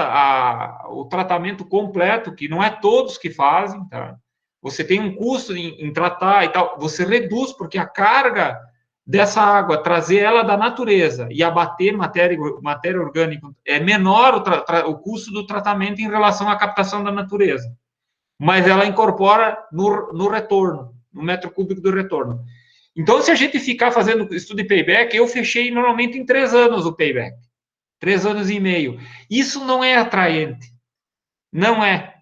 o tratamento completo, que não é todos que fazem, tá? Você tem um custo em tratar e tal, você reduz, porque a carga dessa água, trazer ela da natureza e abater matéria orgânica, é menor o custo do tratamento em relação à captação da natureza. Mas ela incorpora no retorno, no metro cúbico do retorno. Então, se a gente ficar fazendo estudo de payback, eu fechei normalmente em 3 anos o payback. 3 anos e meio. Isso não é atraente. Não é.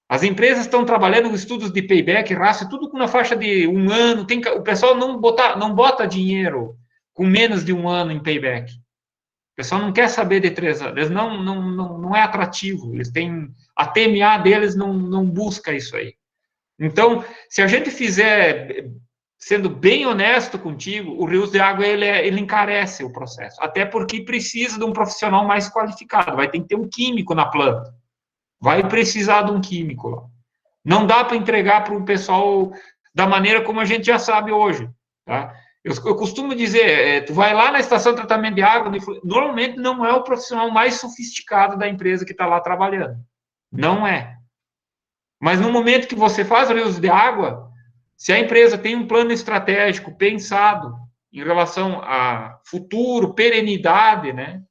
As empresas estão trabalhando com estudos de payback, raça, tudo com uma faixa de 1 ano. O pessoal não bota dinheiro com menos de 1 ano em payback. O pessoal não quer saber de 3 anos. Eles não é atrativo. Eles têm... A TMA deles não busca isso aí. Então, se a gente fizer, sendo bem honesto contigo, o reuso de água, ele encarece o processo. Até porque precisa de um profissional mais qualificado. Vai ter que ter um químico na planta. Vai precisar de um químico lá. Não dá para entregar para o pessoal da maneira como a gente já sabe hoje, tá? Eu costumo dizer, tu vai lá na estação de tratamento de água, normalmente não é o profissional mais sofisticado da empresa que está lá trabalhando. Não é. Mas no momento que você faz o reuso de água, se a empresa tem um plano estratégico pensado em relação a futuro, perenidade, né?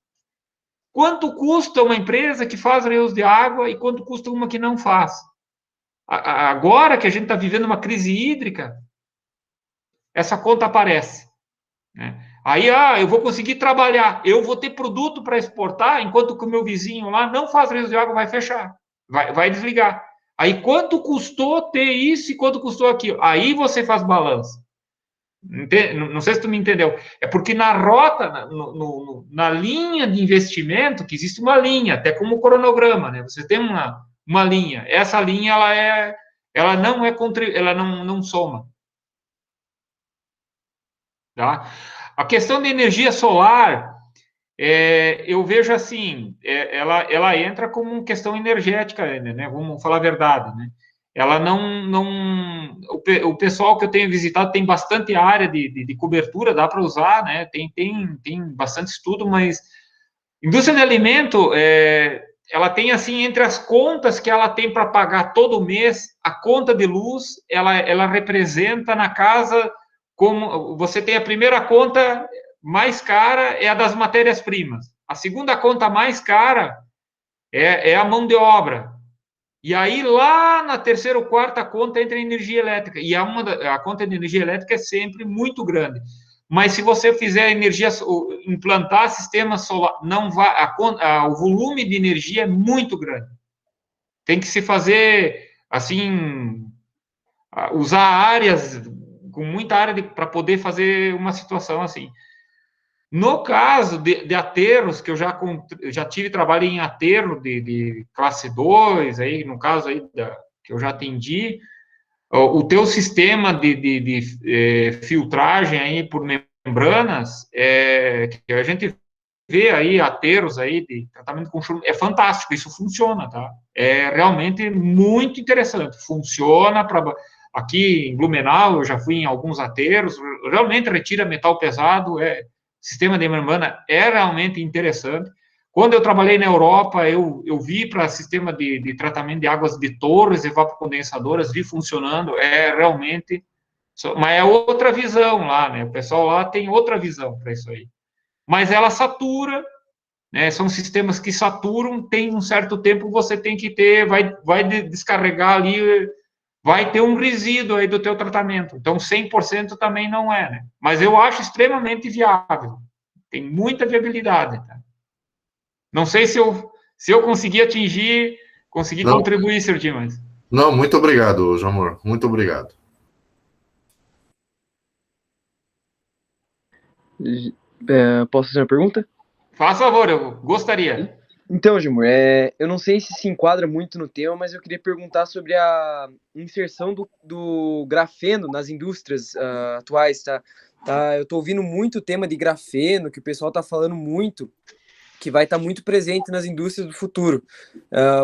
Quanto custa uma empresa que faz reuso de água e quanto custa uma que não faz? Agora que a gente está vivendo uma crise hídrica, essa conta aparece, né? Aí, eu vou conseguir trabalhar, eu vou ter produto para exportar, enquanto que o meu vizinho lá não faz reuso de água, vai fechar, vai desligar. Aí, quanto custou ter isso e quanto custou aquilo? Aí você faz balanço. Não sei se tu me entendeu. É porque na rota, na linha de investimento, que existe uma linha, até como cronograma, né? Você tem uma linha. Essa linha, ela não é ela não soma. Tá? A questão de energia solar, eu vejo assim, ela entra como uma questão energética, né? Vamos falar a verdade, né? Ela o pessoal que eu tenho visitado tem bastante área de cobertura, dá para usar, né? Tem bastante estudo, mas indústria de alimento, ela tem assim, entre as contas que ela tem para pagar todo mês, a conta de luz, ela representa na casa, como você tem a primeira conta mais cara, é a das matérias-primas. A segunda conta mais cara é a mão de obra. E aí, lá na terceira ou quarta conta entra a energia elétrica. E a conta de energia elétrica é sempre muito grande. Mas se você fizer implantar sistema solar, não vai, o volume de energia é muito grande. Tem que se fazer, assim, usar áreas, com muita área para poder fazer uma situação assim. No caso de aterros, que eu já tive trabalho em aterro de classe 2, aí, no caso aí que eu já atendi, o teu sistema de filtragem aí por membranas, que a gente vê aí aterros aí de tratamento com chumbo, é fantástico, isso funciona, tá? É realmente muito interessante, funciona para... Aqui em Blumenau, eu já fui em alguns aterros, realmente retira metal pesado, sistema de membrana é realmente interessante. Quando eu trabalhei na Europa, eu vi para sistema de tratamento de águas de torres, evapocondensadoras, vi funcionando, realmente... Mas é outra visão lá, né? O pessoal lá tem outra visão para isso aí. Mas ela satura, né? São sistemas que saturam, tem um certo tempo você tem que ter, vai descarregar ali, vai ter um resíduo aí do teu tratamento. Então, 100% também não é, né? Mas eu acho extremamente viável. Tem muita viabilidade, tá? Não sei se eu consegui atingir, consegui contribuir, Sr. Dimas. Não, muito obrigado, João Amor. Muito obrigado. Posso fazer uma pergunta? Faça favor, eu gostaria. Então, Gilmar, eu não sei se enquadra muito no tema, mas eu queria perguntar sobre a inserção do grafeno nas indústrias atuais, tá? Eu estou ouvindo muito o tema de grafeno, que o pessoal está falando muito, que vai estar muito presente nas indústrias do futuro.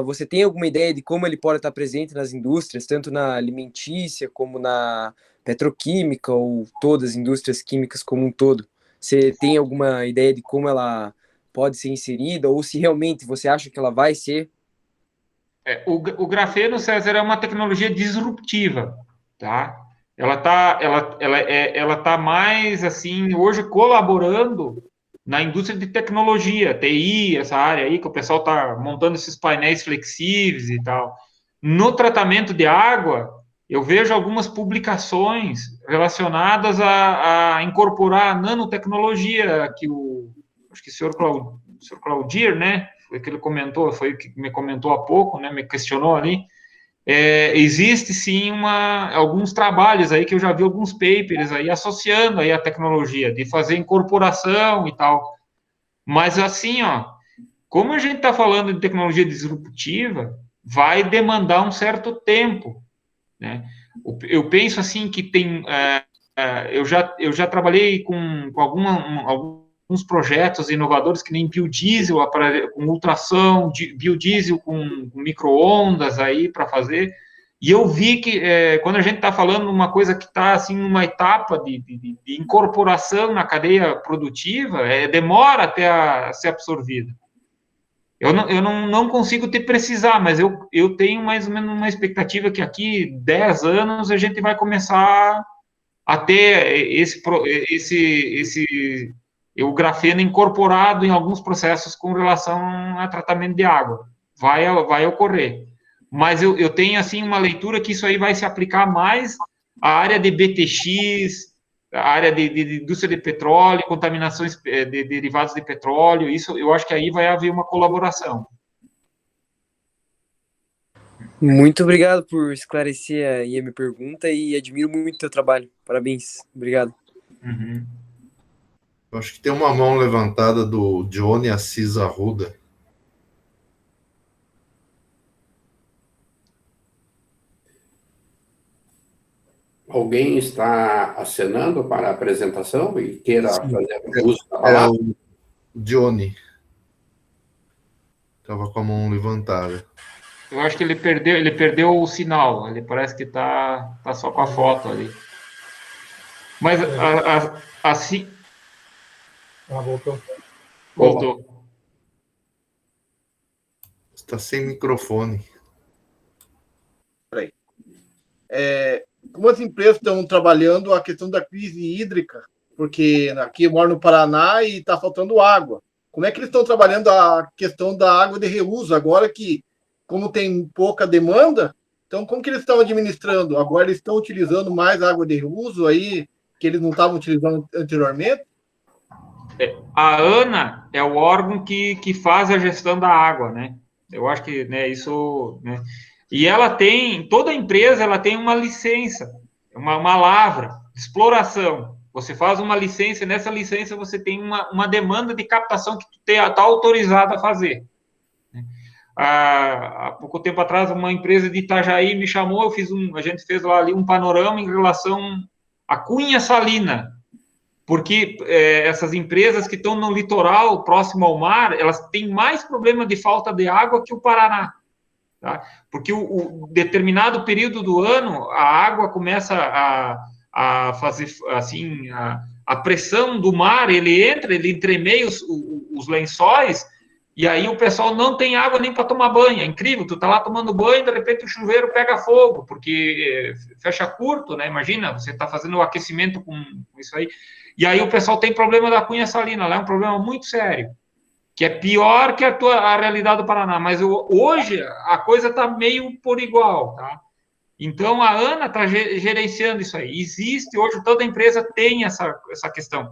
Você tem alguma ideia de como ele pode estar presente nas indústrias, tanto na alimentícia como na petroquímica ou todas as indústrias químicas como um todo? Você tem alguma ideia de como ela pode ser inserida, ou se realmente você acha que ela vai ser? O grafeno, César, é uma tecnologia disruptiva, tá? Ela tá mais, assim, hoje colaborando na indústria de tecnologia, TI, essa área aí, que o pessoal está montando esses painéis flexíveis e tal. No tratamento de água, eu vejo algumas publicações relacionadas a incorporar a nanotecnologia, acho que o senhor Claudir, né, foi que ele comentou, foi que me comentou há pouco, né, me questionou ali. Existe sim alguns trabalhos aí que eu já vi alguns papers aí associando aí a tecnologia de fazer incorporação e tal. Mas assim, como a gente está falando de tecnologia disruptiva, vai demandar um certo tempo, né? Eu penso assim que tem, eu já trabalhei com alguns projetos inovadores que nem biodiesel, com ultrassom, biodiesel com micro-ondas aí para fazer, e eu vi que quando a gente está falando uma coisa que está assim numa etapa de incorporação na cadeia produtiva, demora até a ser absorvida. Eu não consigo te precisar, mas eu tenho mais ou menos uma expectativa que aqui 10 anos a gente vai começar a ter o grafeno incorporado em alguns processos com relação a tratamento de água. Vai ocorrer. Mas eu tenho, assim, uma leitura que isso aí vai se aplicar mais à área de BTX, a área de indústria de petróleo, contaminações de derivados de petróleo, isso eu acho que aí vai haver uma colaboração. Muito obrigado por esclarecer aí a minha pergunta e admiro muito o teu trabalho. Parabéns. Obrigado. Uhum. Eu acho que tem uma mão levantada do Johnny Assis Arruda. Alguém está acenando para a apresentação e queira fazer uso da É palavra? o Johnny. Estava com a mão levantada. Eu acho que ele perdeu o sinal. Ele parece que tá só com a foto ali. Mas assim. Voltou. Voltou. Está sem microfone. Peraí. Como as empresas estão trabalhando a questão da crise hídrica, porque aqui eu moro no Paraná e está faltando água. Como é que eles estão trabalhando a questão da água de reuso agora que, como tem pouca demanda, então como que eles estão administrando? Agora eles estão utilizando mais água de reuso aí que eles não estavam utilizando anteriormente? A ANA é o órgão que faz a gestão da água, né? Eu acho que, né, isso, né? E toda empresa, ela tem uma licença, uma lavra de exploração. Você faz uma licença, e nessa licença você tem uma demanda de captação que tu está autorizado a fazer. Há pouco tempo atrás, uma empresa de Itajaí me chamou, a gente fez lá ali um panorama em relação à cunha salina, porque essas empresas que estão no litoral, próximo ao mar, elas têm mais problema de falta de água que o Paraná. Tá? Porque o determinado período do ano, a água começa a fazer, assim, a pressão do mar, ele entremeia os lençóis, e aí o pessoal não tem água nem para tomar banho. É incrível, tu tá lá tomando banho, de repente o chuveiro pega fogo, porque fecha curto, né? Imagina, você tá fazendo o aquecimento com isso aí. E aí o pessoal tem problema da cunha salina, lá é um problema muito sério, que é pior que a realidade do Paraná. Mas hoje a coisa está meio por igual, tá? Então a ANA está gerenciando isso aí. Existe, hoje toda empresa tem essa questão.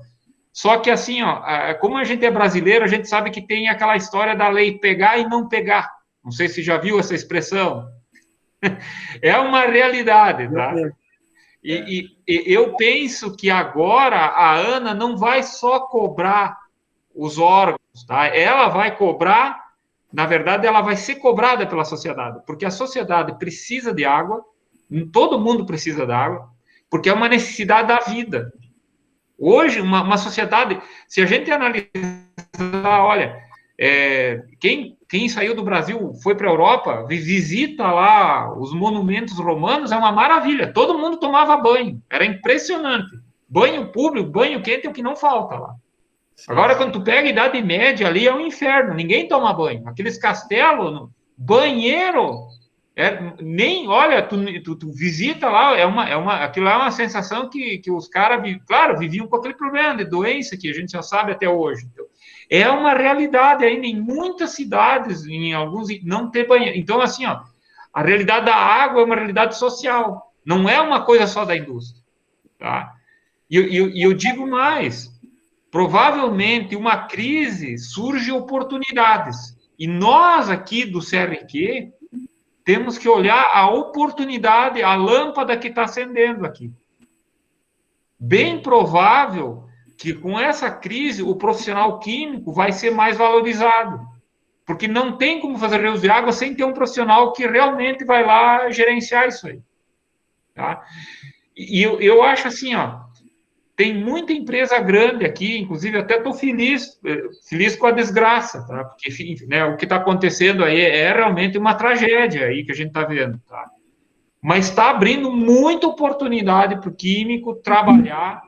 Só que assim, ó, como a gente é brasileiro, a gente sabe que tem aquela história da lei pegar e não pegar. Não sei se já viu essa expressão. É uma realidade, tá? E eu penso que agora a ANA não vai só cobrar os órgãos, tá? Ela vai cobrar, na verdade, ela vai ser cobrada pela sociedade, porque a sociedade precisa de água, todo mundo precisa de água, porque é uma necessidade da vida. Hoje, uma sociedade, se a gente analisar, olha, quem saiu do Brasil, foi para a Europa, visita lá os monumentos romanos, é uma maravilha. Todo mundo tomava banho, era impressionante. Banho público, banho quente é o que não falta lá. Agora, quando tu pega a Idade Média ali, é um inferno, ninguém toma banho. Aqueles castelos, banheiro, olha, tu visita lá, aquilo lá é uma sensação que os caras, claro, viviam com aquele problema de doença que a gente já sabe até hoje. Então, é uma realidade ainda em muitas cidades, em alguns, não ter banheiro. Então, assim, ó, a realidade da água é uma realidade social, não é uma coisa só da indústria, tá? E eu digo mais, provavelmente uma crise surge oportunidades. E nós aqui do CRQ temos que olhar a oportunidade, a lâmpada que está acendendo aqui. Bem provável que com essa crise o profissional químico vai ser mais valorizado. Porque não tem como fazer reuso de água sem ter um profissional que realmente vai lá gerenciar isso aí. Tá? E eu acho assim, ó, tem muita empresa grande aqui, inclusive até estou feliz com a desgraça, tá? Porque, enfim, né, o que está acontecendo aí é realmente uma tragédia aí que a gente está vendo, tá? Mas está abrindo muita oportunidade para o químico trabalhar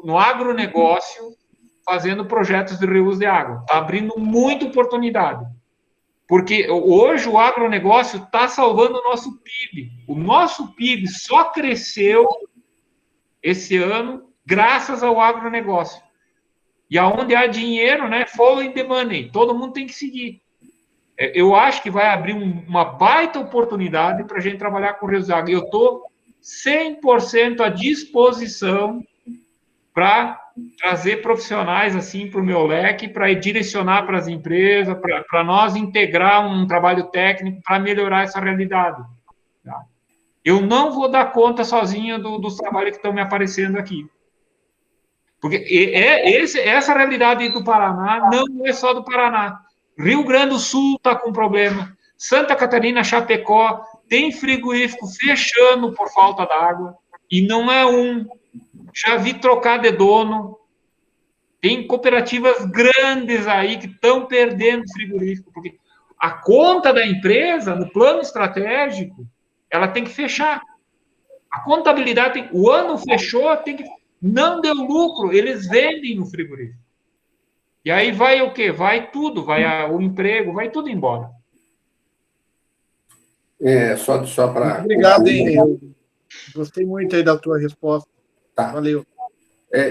no agronegócio, fazendo projetos de reuso de água. Está abrindo muita oportunidade. Porque hoje o agronegócio está salvando o nosso PIB. O nosso PIB só cresceu esse ano graças ao agronegócio. E aonde há dinheiro, né, follow the money, todo mundo tem que seguir. Eu acho que vai abrir uma baita oportunidade para a gente trabalhar com reuso de água. Eu estou 100% à disposição para trazer profissionais assim para o meu leque, para direcionar para as empresas, para nós integrar um trabalho técnico para melhorar essa realidade. Tá? Eu não vou dar conta sozinho dos trabalhos que estão me aparecendo aqui. Porque essa realidade do Paraná não é só do Paraná. Rio Grande do Sul está com problema. Santa Catarina, Chapecó, tem frigorífico fechando por falta d'água. E não é um. Já vi trocar de dono. Tem cooperativas grandes aí que estão perdendo frigorífico. Porque a conta da empresa, no plano estratégico, ela tem que fechar. A contabilidade, o ano fechou, tem que... Não deu lucro, eles vendem o frigorífico. E aí vai o quê? Vai tudo, vai o emprego, vai tudo embora. Só para... Obrigado, hein? Gostei muito aí da tua resposta. Tá. Valeu.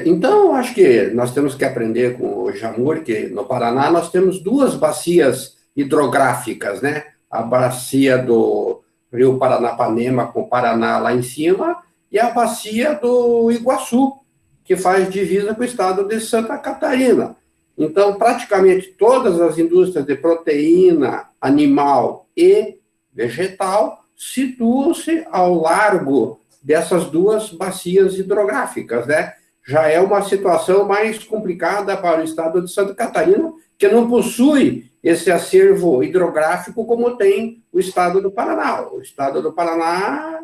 Então, acho que nós temos que aprender com o Jamur, que no Paraná nós temos duas bacias hidrográficas, né? A bacia do Rio Paranapanema com o Paraná lá em cima e a bacia do Iguaçu, que faz divisa com o estado de Santa Catarina. Então, praticamente todas as indústrias de proteína animal e vegetal situam-se ao largo dessas duas bacias hidrográficas, né? Já é uma situação mais complicada para o estado de Santa Catarina, que não possui esse acervo hidrográfico como tem o estado do Paraná. O estado do Paraná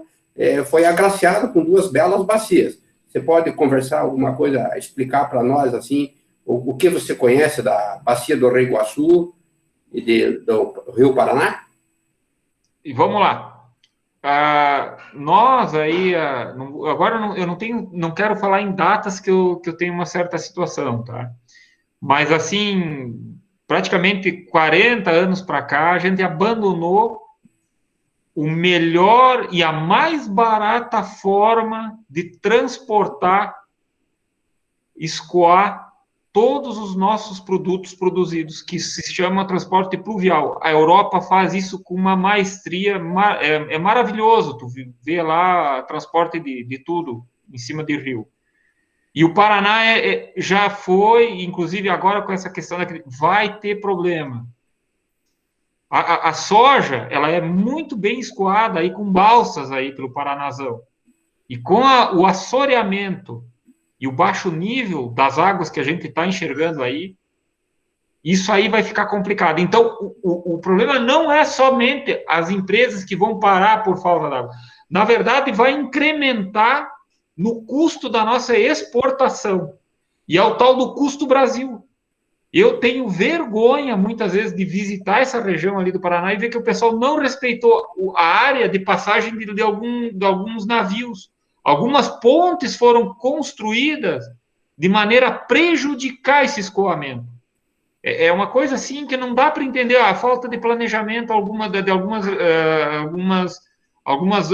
foi agraciado com duas belas bacias. Você pode conversar alguma coisa, explicar para nós, assim, o que você conhece da bacia do Rio Iguaçu e do Rio Paraná? E vamos lá. Nós aí, agora eu não quero falar em datas que eu tenho uma certa situação, tá? Mas, assim, praticamente 40 anos para cá, a gente abandonou o melhor e a mais barata forma de transportar, escoar todos os nossos produtos produzidos, que se chama transporte pluvial. A Europa faz isso com uma maestria, é maravilhoso, tu vê lá transporte de tudo em cima de rio. E o Paraná já foi, inclusive agora com essa questão, vai ter problema. A soja, ela é muito bem escoada aí com balsas aí pelo Paranazão. E com o assoreamento e o baixo nível das águas que a gente está enxergando aí, isso aí vai ficar complicado. Então, o problema não é somente as empresas que vão parar por falta d'água. Na verdade, vai incrementar no custo da nossa exportação. E é o tal do custo Brasil. Eu tenho vergonha, muitas vezes, de visitar essa região ali do Paraná e ver que o pessoal não respeitou a área de passagem de alguns navios. Algumas pontes foram construídas de maneira a prejudicar esse escoamento. É uma coisa assim que não dá para entender a falta de planejamento de algumas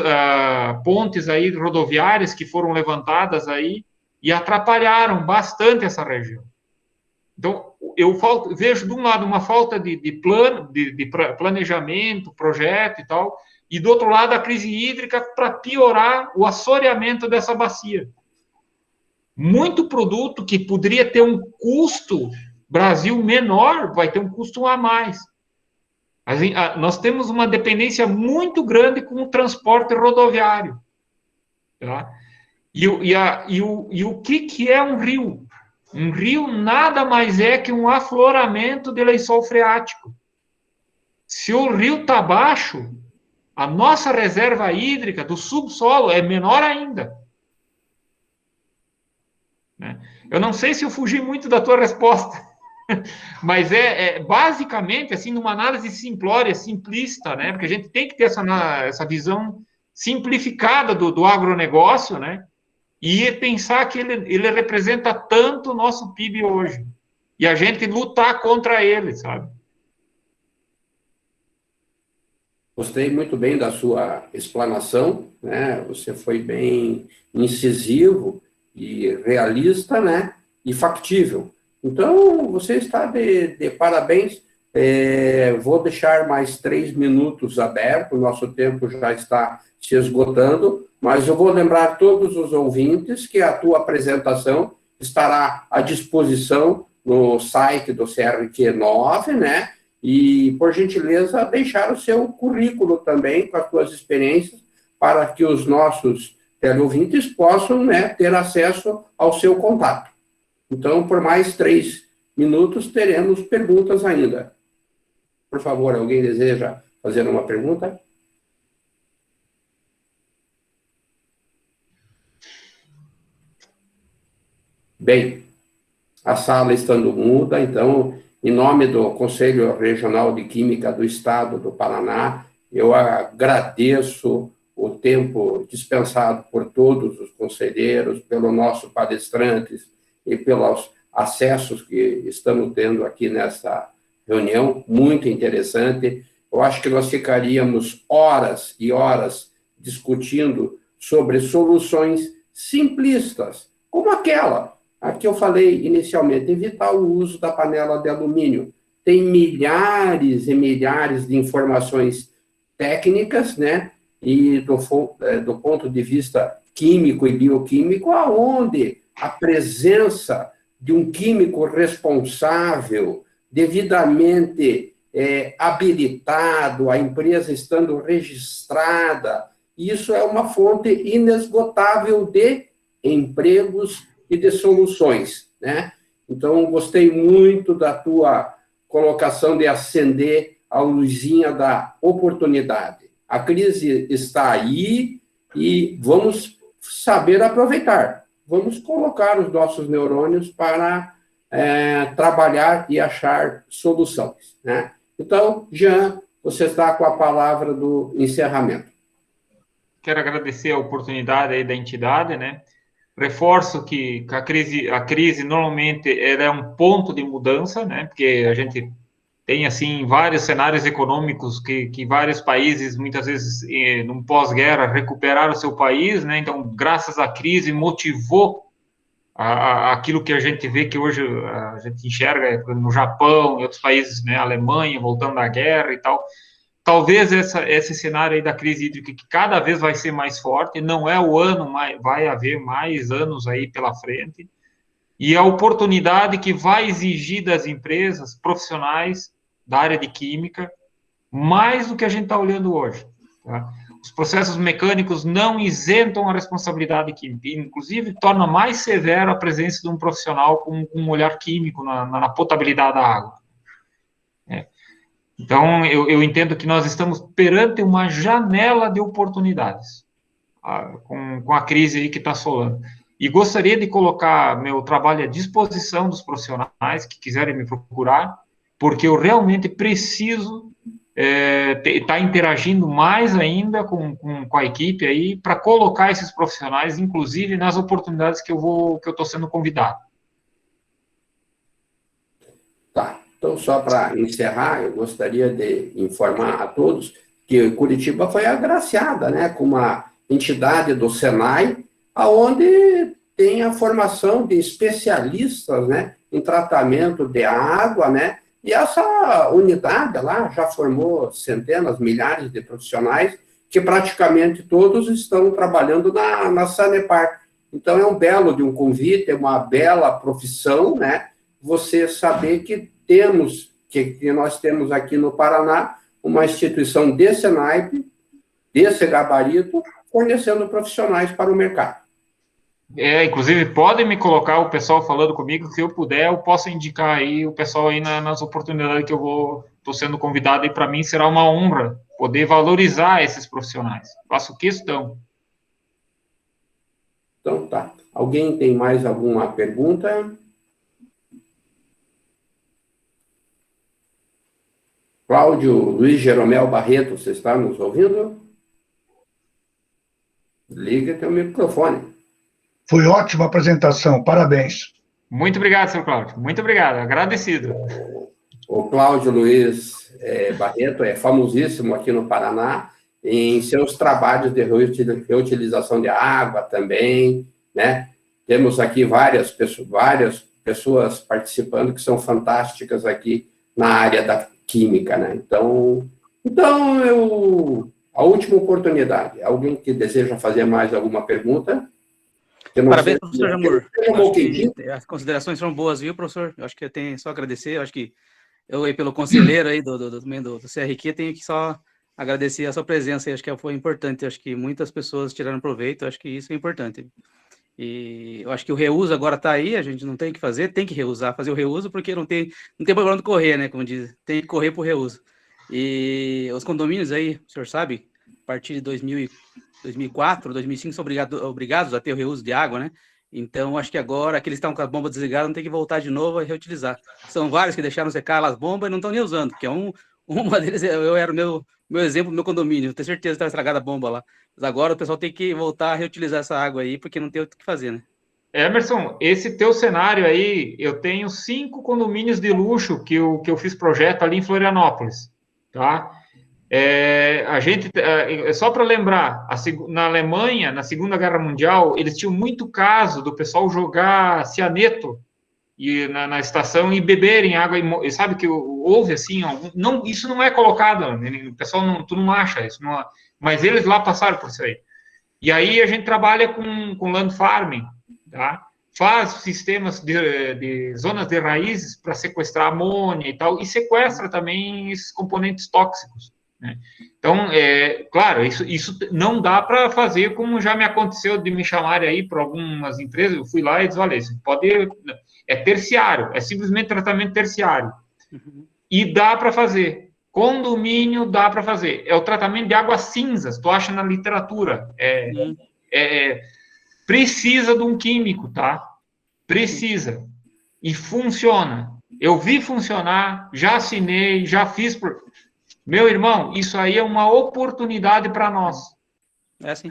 pontes aí rodoviárias que foram levantadas aí e atrapalharam bastante essa região. Então, eu vejo, de um lado, uma falta de planejamento, projeto e tal, e, do outro lado, a crise hídrica para piorar o assoreamento dessa bacia. Muito produto que poderia ter um custo Brasil menor, vai ter um custo a mais. Nós temos uma dependência muito grande com o transporte rodoviário. Tá? E o que é um rio? Um rio nada mais é que um afloramento de lençol freático. Se o rio está baixo, a nossa reserva hídrica do subsolo é menor ainda. Né? Eu não sei se eu fugi muito da tua resposta, mas basicamente, assim, numa análise simplória, simplista, né? Porque a gente tem que ter essa visão simplificada do agronegócio, né? E pensar que ele representa tanto o nosso PIB hoje. E a gente lutar contra ele, sabe? Gostei muito bem da sua explanação, né? Você foi bem incisivo e realista, né? E factível. Então, você está de parabéns. Vou deixar mais 3 minutos aberto, o nosso tempo já está se esgotando, mas eu vou lembrar todos os ouvintes que a tua apresentação estará à disposição no site do CRQ9, né? E, por gentileza, deixar o seu currículo também com as suas experiências para que os nossos teleouvintes possam, né, ter acesso ao seu contato. Então, por mais 3 minutos, teremos perguntas ainda. Por favor, alguém deseja fazer uma pergunta? Bem, a sala estando muda, então, em nome do Conselho Regional de Química do Estado do Paraná, eu agradeço o tempo dispensado por todos os conselheiros, pelo nosso palestrantes e pelos acessos que estamos tendo aqui nessa reunião, muito interessante. Eu acho que nós ficaríamos horas e horas discutindo sobre soluções simplistas, como aquela que eu falei inicialmente, evitar o uso da panela de alumínio. Tem milhares e milhares de informações técnicas, né? E do ponto de vista químico e bioquímico, aonde a presença de um químico responsável, devidamente habilitado, a empresa estando registrada, isso é uma fonte inesgotável de empregos e de soluções, né? Então, gostei muito da tua colocação de acender a luzinha da oportunidade. A crise está aí e vamos saber aproveitar. Vamos colocar os nossos neurônios para trabalhar e achar soluções, né? Então, Jean, você está com a palavra do encerramento. Quero agradecer a oportunidade aí da entidade, né? Reforço que a crise normalmente ela é um ponto de mudança, né? Porque a gente tem, assim, vários cenários econômicos que vários países, muitas vezes, num pós-guerra, recuperaram o seu país, né? Então, graças à crise, motivou aquilo que a gente vê que hoje a gente enxerga no Japão, em outros países, né? Alemanha, voltando da guerra e tal. Talvez esse cenário aí da crise hídrica, que cada vez vai ser mais forte, não é o ano, vai haver mais anos aí pela frente, e a oportunidade que vai exigir das empresas profissionais da área de química, mais do que a gente está olhando hoje. Tá? Os processos mecânicos não isentam a responsabilidade química, e, inclusive, torna mais severa a presença de um profissional com um olhar químico na potabilidade da água. Então, eu entendo que nós estamos perante uma janela de oportunidades, com a crise aí que está assolando. E gostaria de colocar meu trabalho à disposição dos profissionais que quiserem me procurar, porque eu realmente preciso estar interagindo mais ainda com a equipe aí, para colocar esses profissionais, inclusive, nas oportunidades que eu estou sendo convidado. Tá. Então, só para encerrar, eu gostaria de informar a todos que Curitiba foi agraciada, né, com uma entidade do Senai, onde tem a formação de especialistas, né, em tratamento de água, né, e essa unidade lá já formou centenas, milhares de profissionais, que praticamente todos estão trabalhando na Sanepar. Então, é um belo de um convite, é uma bela profissão, né, você saber que nós temos aqui no Paraná uma instituição desse naipe, desse gabarito, fornecendo profissionais para o mercado. Inclusive, podem me colocar o pessoal falando comigo, se eu puder, eu posso indicar aí o pessoal aí nas oportunidades que eu estou sendo convidado, e para mim será uma honra poder valorizar esses profissionais. Faço questão. Então, tá. Alguém tem mais alguma pergunta? Cláudio Luiz Jeromel Barreto, você está nos ouvindo? Liga teu microfone. Foi ótima apresentação, parabéns. Muito obrigado, seu Cláudio. Muito obrigado, agradecido. O Cláudio Luiz Barreto é famosíssimo aqui no Paraná em seus trabalhos de reutilização de água também, né? Temos aqui várias pessoas participando que são fantásticas aqui na área da química, né? Então a última oportunidade. Alguém que deseja fazer mais alguma pergunta? Parabéns, professor Jamur. As considerações foram boas, viu, professor? Eu acho que eu tenho só agradecer. Eu acho que eu, aí, pelo conselheiro aí do CRQ, tenho que só agradecer a sua presença. Eu acho que foi importante. Eu acho que muitas pessoas tiraram proveito. Eu acho que isso é importante. E eu acho que o reuso agora está aí. A gente não tem que fazer, tem que reusar, fazer o reuso, porque não tem problema de correr, né? Como diz, tem que correr para o reuso. E os condomínios aí, o senhor sabe, a partir de 2004, 2005, são obrigados a ter o reuso de água, né? Então, acho que agora, aqueles que estão com a bomba desligada, não tem que voltar de novo a reutilizar. São vários que deixaram secar as bombas e não estão nem usando, porque uma deles, eu era o meu exemplo do meu condomínio, eu tenho certeza que estava estragada a bomba lá. Mas agora o pessoal tem que voltar a reutilizar essa água aí, porque não tem o que fazer, né? Emerson, esse teu cenário aí, eu tenho 5 condomínios de luxo que eu fiz projeto ali em Florianópolis, tá? A gente, só para lembrar, na Alemanha, na Segunda Guerra Mundial, eles tinham muito caso do pessoal jogar cianeto na estação e beberem água. E sabe que houve assim, isso não é colocado, o pessoal tu não acha isso, mas eles lá passaram por isso aí. E aí a gente trabalha com land farming, tá? Faz sistemas de zonas de raízes para sequestrar amônia e tal, e sequestra também esses componentes tóxicos. Né? Então, claro, isso não dá para fazer como já me aconteceu de me chamarem aí para algumas empresas. Eu fui lá e disse, olha, isso é terciário, é simplesmente tratamento terciário. Uhum. E dá para fazer. Condomínio dá para fazer. É o tratamento de águas cinzas, tu acha na literatura. Precisa de um químico, tá? Precisa. E funciona. Eu vi funcionar, já assinei, já fiz por... Meu irmão, isso aí é uma oportunidade para nós. É assim.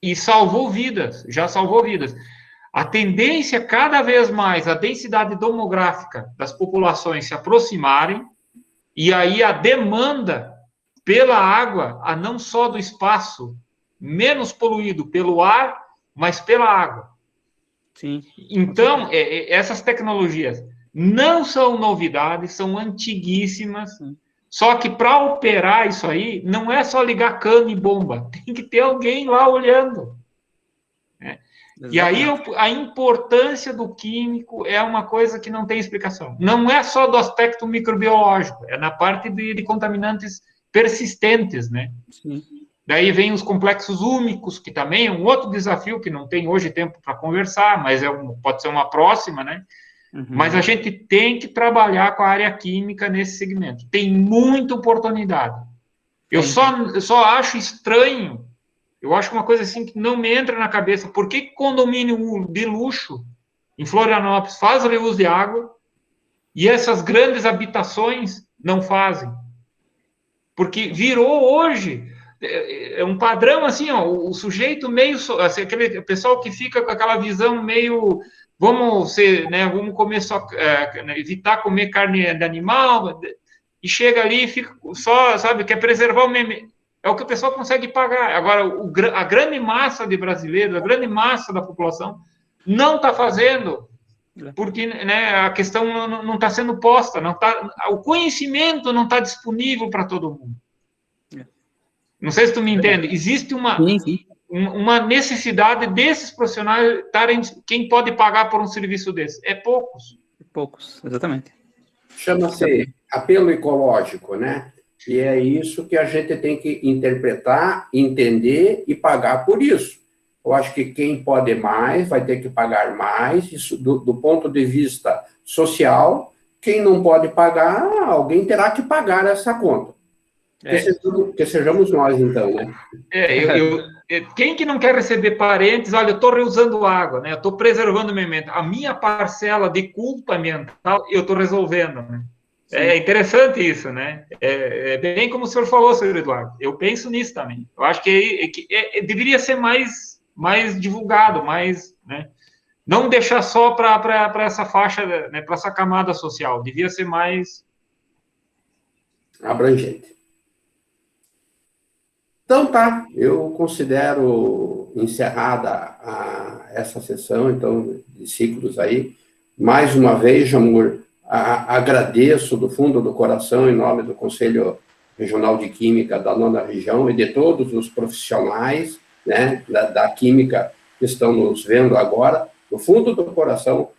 E salvou vidas, já salvou vidas. A tendência, cada vez mais, a densidade demográfica das populações se aproximarem, e aí a demanda pela água, a não só do espaço menos poluído pelo ar, mas pela água. Sim. Então, essas tecnologias não são novidades, são antiguíssimas. Sim. Só que para operar isso aí, não é só ligar cano e bomba, tem que ter alguém lá olhando. Né? E aí a importância do químico é uma coisa que não tem explicação. Não é só do aspecto microbiológico, é na parte de contaminantes persistentes, né? Sim. Daí vem os complexos úmicos, que também é um outro desafio que não tem hoje tempo para conversar, mas pode ser uma próxima, né? Uhum. Mas a gente tem que trabalhar com a área química nesse segmento. Tem muita oportunidade. Eu só acho estranho, eu acho uma coisa assim que não me entra na cabeça. Por que condomínio de luxo em Florianópolis faz reuso de água e essas grandes habitações não fazem? Porque virou hoje... É um padrão assim, ó, o sujeito meio... Assim, aquele pessoal que fica com aquela visão meio... Vamos comer só... evitar comer carne de animal, e chega ali e fica só, sabe, quer preservar o meme. É o que o pessoal consegue pagar. Agora, a grande massa de brasileiros, a grande massa da população não está fazendo, porque, né, a questão não está sendo posta, o conhecimento não está disponível para todo mundo. Não sei se tu me entende. Existe uma necessidade desses profissionais estarem... Quem pode pagar por um serviço desse? É poucos. Poucos, exatamente. Chama-se apelo ecológico, né? E é isso que a gente tem que interpretar, entender e pagar por isso. Eu acho que quem pode mais vai ter que pagar mais, isso do ponto de vista social. Quem não pode pagar, alguém terá que pagar essa conta. Que sejamos nós, então, né? Quem que não quer receber parentes? Olha, eu estou reusando água, né? Eu estou preservando o meio ambiente. A minha parcela de culpa ambiental, eu estou resolvendo, né? É interessante isso, né? É bem como o senhor falou, senhor Eduardo. Eu penso nisso também. Eu acho que deveria ser mais divulgado, né? Não deixar só para essa faixa, né? Para essa camada social. Devia ser mais abrangente. Então tá, eu considero encerrada essa sessão, então, de ciclos aí. Mais uma vez, Jamur, agradeço do fundo do coração, em nome do Conselho Regional de Química da 9ª Região e de todos os profissionais, né, da química que estão nos vendo agora, do fundo do coração,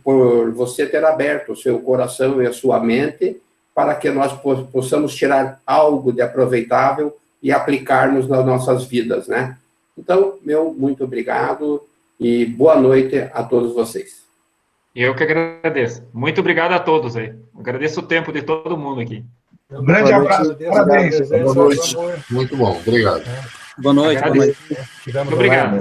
por você ter aberto o seu coração e a sua mente para que nós possamos tirar algo de aproveitável e aplicarmos nas nossas vidas, né? Então, muito obrigado e boa noite a todos vocês. Eu que agradeço. Muito obrigado a todos aí. Agradeço o tempo de todo mundo aqui. Um grande abraço, parabéns. Boa noite. Muito bom, obrigado. Boa noite. Muito obrigado.